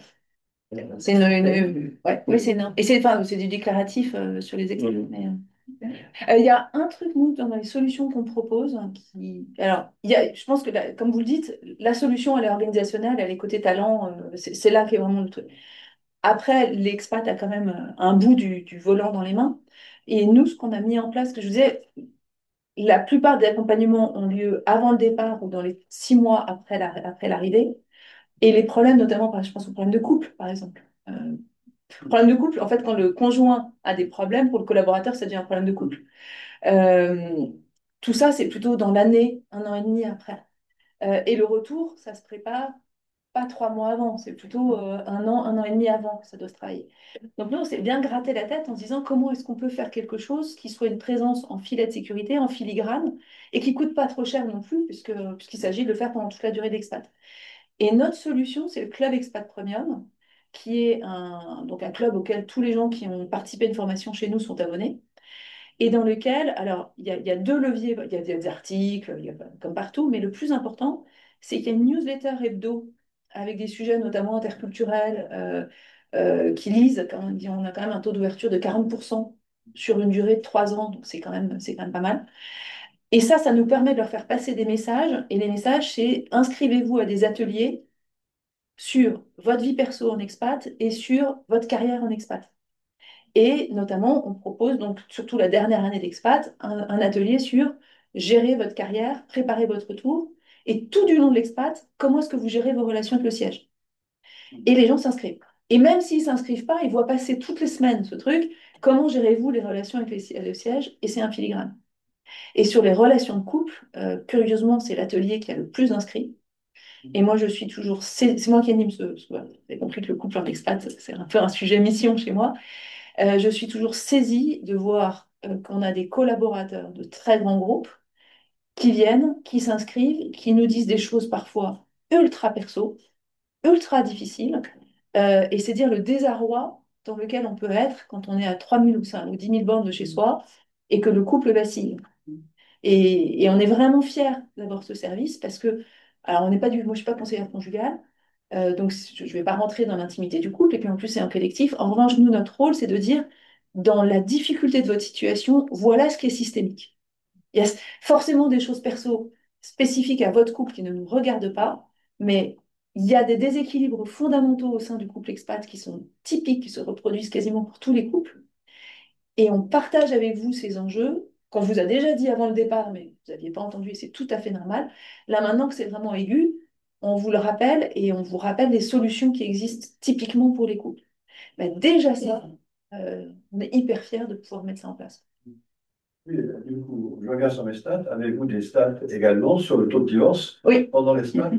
C'est ouais, oui, c'est énorme. Et c'est du déclaratif sur les expats. Il y a un truc, nous, dans les solutions qu'on propose, qui... Alors, je pense que, comme vous le dites, la solution, elle est organisationnelle, elle est côté talent, c'est là qu'est vraiment le truc. Après, l'expat a quand même un bout du volant dans les mains. Et nous, ce qu'on a mis en place, que je vous disais, la plupart des accompagnements ont lieu avant le départ ou dans les 6 mois après l'arrivée. Et les problèmes, notamment, je pense aux problèmes de couple, par exemple. Problème de couple, en fait, quand le conjoint a des problèmes, pour le collaborateur, ça devient un problème de couple. Euh, Tout ça, c'est plutôt dans l'année, 1 an et demi après. Et le retour, ça se prépare pas 3 mois avant, c'est plutôt 1 an et demi avant que ça doit se travailler. Donc nous, on s'est bien gratté la tête en se disant comment est-ce qu'on peut faire quelque chose qui soit une présence en filet de sécurité, en filigrane, et qui coûte pas trop cher non plus, puisqu'il s'agit de le faire pendant toute la durée d'expat. Et notre solution, c'est le Club Expat Premium, qui est donc un club auquel tous les gens qui ont participé à une formation chez nous sont abonnés et dans lequel, alors, il y a 2 leviers, il y a des articles, comme partout, mais le plus important, c'est qu'il y a une newsletter hebdo avec des sujets notamment interculturels qui lisent. On a quand même un taux d'ouverture de 40% sur une durée de 3 ans, donc c'est quand même pas mal. Et ça nous permet de leur faire passer des messages, et les messages, c'est inscrivez-vous à des ateliers sur votre vie perso en expat et sur votre carrière en expat. Et notamment, on propose donc, surtout la dernière année d'expat, un atelier sur gérer votre carrière, préparer votre retour, et tout du long de l'expat, comment est-ce que vous gérez vos relations avec le siège. Et les gens s'inscrivent. Et même s'ils ne s'inscrivent pas, ils voient passer toutes les semaines ce truc, comment gérez-vous les relations avec le siège, et c'est un filigrane. Et sur les relations de couple, curieusement, c'est l'atelier qui a le plus d'inscrits. Et moi, je suis toujours... C'est moi qui anime voilà, vous avez compris que le couple en expat, c'est un peu un sujet mission chez moi. Je suis toujours saisie de voir qu'on a des collaborateurs de très grands groupes qui viennent, qui s'inscrivent, qui nous disent des choses parfois ultra perso, ultra difficiles. Et c'est dire le désarroi dans lequel on peut être quand on est à 3000 ou 10 000 bornes de chez soi et que le couple vacille. Et on est vraiment fiers d'avoir ce service parce que, alors moi je ne suis pas conseillère conjugale, donc je ne vais pas rentrer dans l'intimité du couple, et puis en plus c'est un collectif. En revanche, nous, notre rôle, c'est de dire, dans la difficulté de votre situation, voilà ce qui est systémique. Il y a forcément des choses perso spécifiques à votre couple qui ne nous regardent pas, mais Il y a des déséquilibres fondamentaux au sein du couple expat qui sont typiques, qui se reproduisent quasiment pour tous les couples. Et on partage avec vous ces enjeux qu'on vous a déjà dit avant le départ, mais vous n'aviez pas entendu et c'est tout à fait normal. Là, maintenant que c'est vraiment aigu, on vous le rappelle et on vous rappelle les solutions qui existent typiquement pour les couples. Ben, déjà ça, on est hyper fiers de pouvoir mettre ça en place. Oui, du coup, je regarde sur mes stats. Avez-vous des stats également sur le taux de divorce Oui. pendant l'expat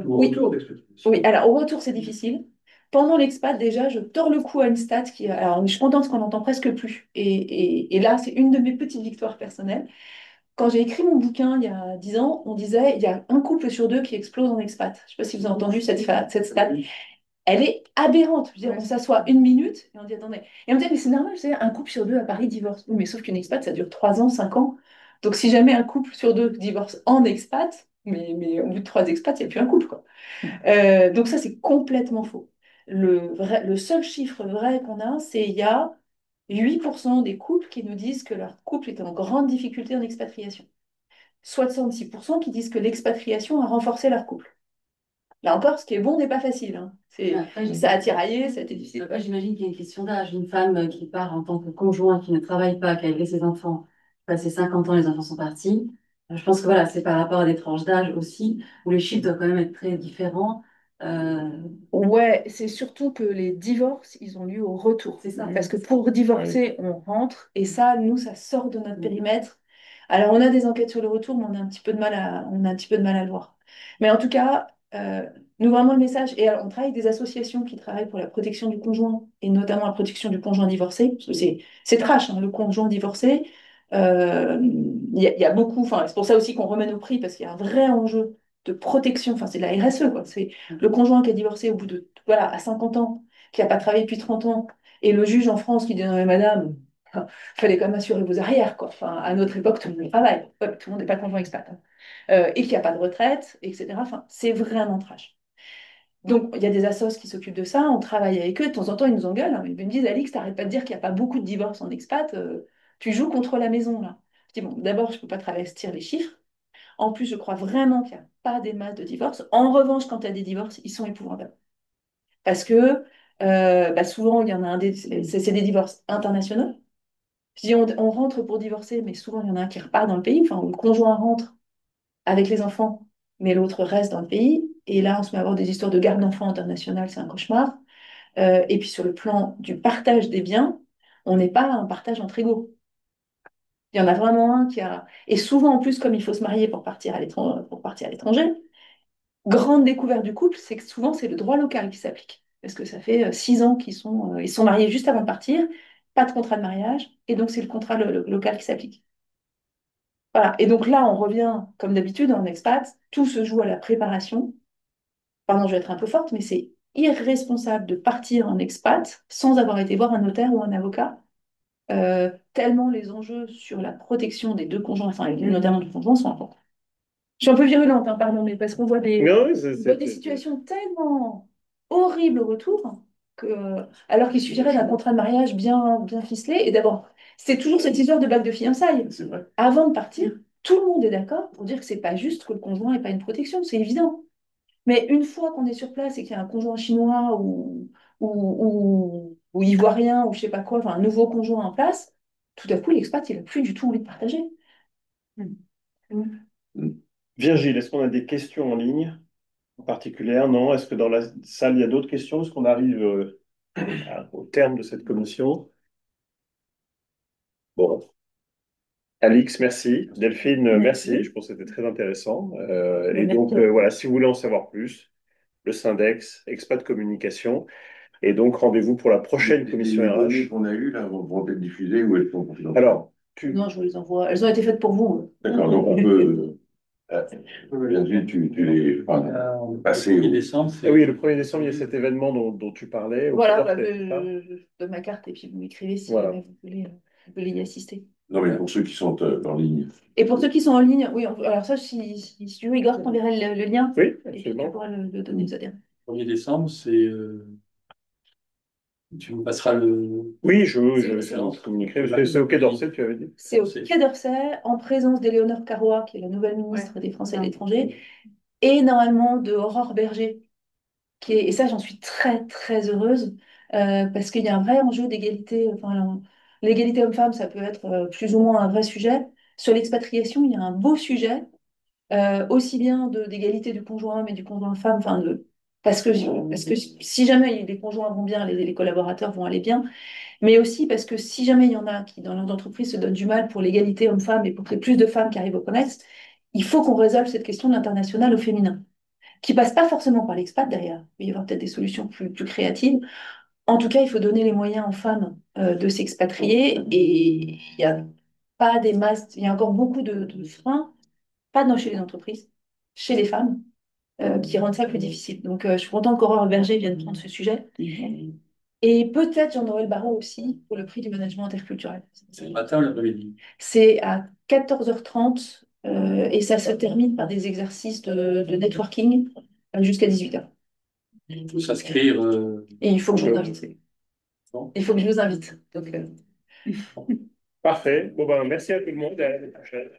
ou au Oui. retour d'exploitation? Oui, alors au retour, c'est difficile. Pendant l'expat, déjà, je tords le cou à une stat qui. Alors, je suis contente qu'on n'entend presque plus. Et là, c'est une de mes petites victoires personnelles. Quand j'ai écrit mon bouquin il y a 10 ans, on disait il y a un couple sur deux qui explose en expat. Je ne sais pas si vous avez entendu cette stat. Elle est aberrante. Je veux dire, on s'assoit une minute et on dit attendez. Et on me dit mais c'est normal, c'est un couple sur deux à Paris divorce. Oui, mais sauf qu'une expat, ça dure 3 ans, 5 ans. Donc si jamais un couple sur deux divorce en expat, mais au bout de 3 expats, il n'y a plus un couple, quoi. Donc ça, c'est complètement faux. Le seul chiffre vrai qu'on a, c'est il y a 8% des couples qui nous disent que leur couple est en grande difficulté en expatriation. 66% qui disent que l'expatriation a renforcé leur couple. Là encore, ce qui est bon n'est pas facile, hein. Ça a tiraillé, ça a été difficile. Après, j'imagine qu'il y a une question d'âge. Une femme qui part en tant que conjoint, qui ne travaille pas, qui a élevé ses enfants, passé 50 ans, les enfants sont partis. Je pense que voilà, c'est par rapport à des tranches d'âge aussi, où les chiffres doivent quand même être très différents. Ouais, c'est surtout que les divorces, ils ont lieu au retour. C'est ça. Parce que pour divorcer, on rentre, et ça, nous, ça sort de notre périmètre. Alors, on a des enquêtes sur le retour, mais on a un petit peu de mal à le voir. Mais en tout cas, nous, vraiment, le message, et alors, on travaille avec des associations qui travaillent pour la protection du conjoint, et notamment la protection du conjoint divorcé, parce que c'est trash, hein, le conjoint divorcé. Il y a beaucoup, enfin, c'est pour ça aussi qu'on remet nos prix, parce qu'il y a un vrai enjeu de protection, enfin, c'est de la RSE, quoi. C'est le conjoint qui a divorcé au bout de, voilà, à 50 ans, qui n'a pas travaillé depuis 30 ans, et le juge en France qui dit non, mais madame, il fallait quand même assurer vos arrières, quoi. Enfin, à notre époque, tout le monde travaille, tout le monde n'est pas conjoint expat, hein. Et qu'il n'y a pas de retraite, etc. Enfin, c'est vraiment trash. Donc, il y a des assos qui s'occupent de ça, on travaille avec eux, de temps en temps, ils nous engueulent, hein. Ils me disent, Alix, t'arrêtes pas de dire qu'il n'y a pas beaucoup de divorces en expat, tu joues contre la maison, là. Je dis, bon, d'abord, je ne peux pas travestir les chiffres. En plus, je crois vraiment qu'il n'y a pas des masses de divorces. En revanche, quand il y a des divorces, ils sont épouvantables. Parce que souvent, il y en a c'est des divorces internationaux. Je dis, on rentre pour divorcer, mais souvent, il y en a un qui repart dans le pays. Enfin, le conjoint rentre avec les enfants, mais l'autre reste dans le pays. Et là, on se met à avoir des histoires de garde d'enfants internationales, c'est un cauchemar. Et puis, sur le plan du partage des biens, on n'est pas un partage entre égaux. Il y en a vraiment un qui a. Et souvent, en plus, comme il faut se marier pour partir à l'étranger, grande découverte du couple, c'est que souvent, c'est le droit local qui s'applique. Parce que ça fait 6 ans ils sont mariés juste avant de partir, pas de contrat de mariage, et donc c'est le contrat local qui s'applique. Voilà. Et donc là, on revient, comme d'habitude, en expat, tout se joue à la préparation. Pardon, je vais être un peu forte, mais c'est irresponsable de partir en expat sans avoir été voir un notaire ou un avocat, tellement les enjeux sur la protection des deux conjoints, enfin, et notamment du conjoint, sont importants. Je suis un peu virulente, hein, pardon, mais parce qu'on voit Non, oui, des situations tellement horribles au retour, alors qu'il suffirait d'un contrat de mariage bien, bien ficelé. Et d'abord, c'est toujours cette histoire de bague de fiançailles. C'est vrai. Avant de partir, tout le monde est d'accord pour dire que c'est pas juste que le conjoint n'ait pas une protection, c'est évident. Mais une fois qu'on est sur place et qu'il y a un conjoint chinois ou ivoirien ou je sais pas quoi, enfin un nouveau conjoint en place, tout à coup, l'expat, il n'a plus du tout envie de partager. Virgile, est-ce qu'on a des questions en ligne en particulier? Non? Est-ce que dans la salle, il y a d'autres questions? Est-ce qu'on arrive au terme de cette commission? Bon. Alix, merci. Delphine, merci. Je pense que c'était très intéressant. Et donc, voilà, si vous voulez en savoir plus, le Syndex, Expat Communication. Et donc, rendez-vous pour la prochaine commission Les données RH. qu'on a eues, là, vont être diffusées ou elles sont confidentielles? Alors, Non, je vous les envoie. Elles ont été faites pour vous. D'accord, donc on peut. Bien sûr, tu les passer. Le 1er décembre, c'est. oui, le 1er décembre, il y a cet événement dont tu parlais. Voilà, c'est ça je donne ma carte et puis vous m'écrivez si Voilà. jamais vous voulez y assister. Non, mais pour ceux qui sont en ligne. Et pour ceux qui sont en ligne, oui, alors ça, si tu veux, Igor, t'enverrai le lien. Oui, Et puis absolument. tu pourras le donner aux adhérents. 1er décembre, c'est. Tu me passeras le. Oui, je communiquerai. C'est au Quai d'Orsay, tu avais dit. C'est au Quai d'Orsay, en présence d'Éléonore Carrois, qui est la nouvelle ministre des Français de l'étranger, et normalement de Aurore Berger, et ça, j'en suis très, très heureuse, parce qu'il y a un vrai enjeu d'égalité. Enfin, l'égalité homme-femme, ça peut être plus ou moins un vrai sujet. Sur l'expatriation, il y a un beau sujet, aussi bien d'égalité du conjoint homme et du conjoint femme, enfin, parce que si jamais les conjoints vont bien, les collaborateurs vont aller bien, mais aussi parce que si jamais il y en a qui, dans l'entreprise, se donnent du mal pour l'égalité homme-femme et pour qu'il y ait plus de femmes qui arrivent au COMEX, il faut qu'on résolve cette question de l'international au féminin, qui passe pas forcément par l'expat derrière. Il va y avoir peut-être des solutions plus créatives. En tout cas, il faut donner les moyens aux femmes de s'expatrier et il y a pas des masses, il y a encore beaucoup de freins, pas chez les entreprises, chez les femmes, qui rendent ça plus difficile. Donc, je suis contente qu'Aurore Berger vienne prendre ce sujet. Et peut-être Jean-Noël Barrot aussi pour le prix du management interculturel. C'est le matin ou l'après-midi? C'est à 14h30 et ça se termine par des exercices de networking jusqu'à 18h. Il faut s'inscrire. Et il faut que je vous invite. Bon. Il faut que je vous invite. Donc, Parfait. Bon, ben, merci à tout le monde et à l'année prochaine.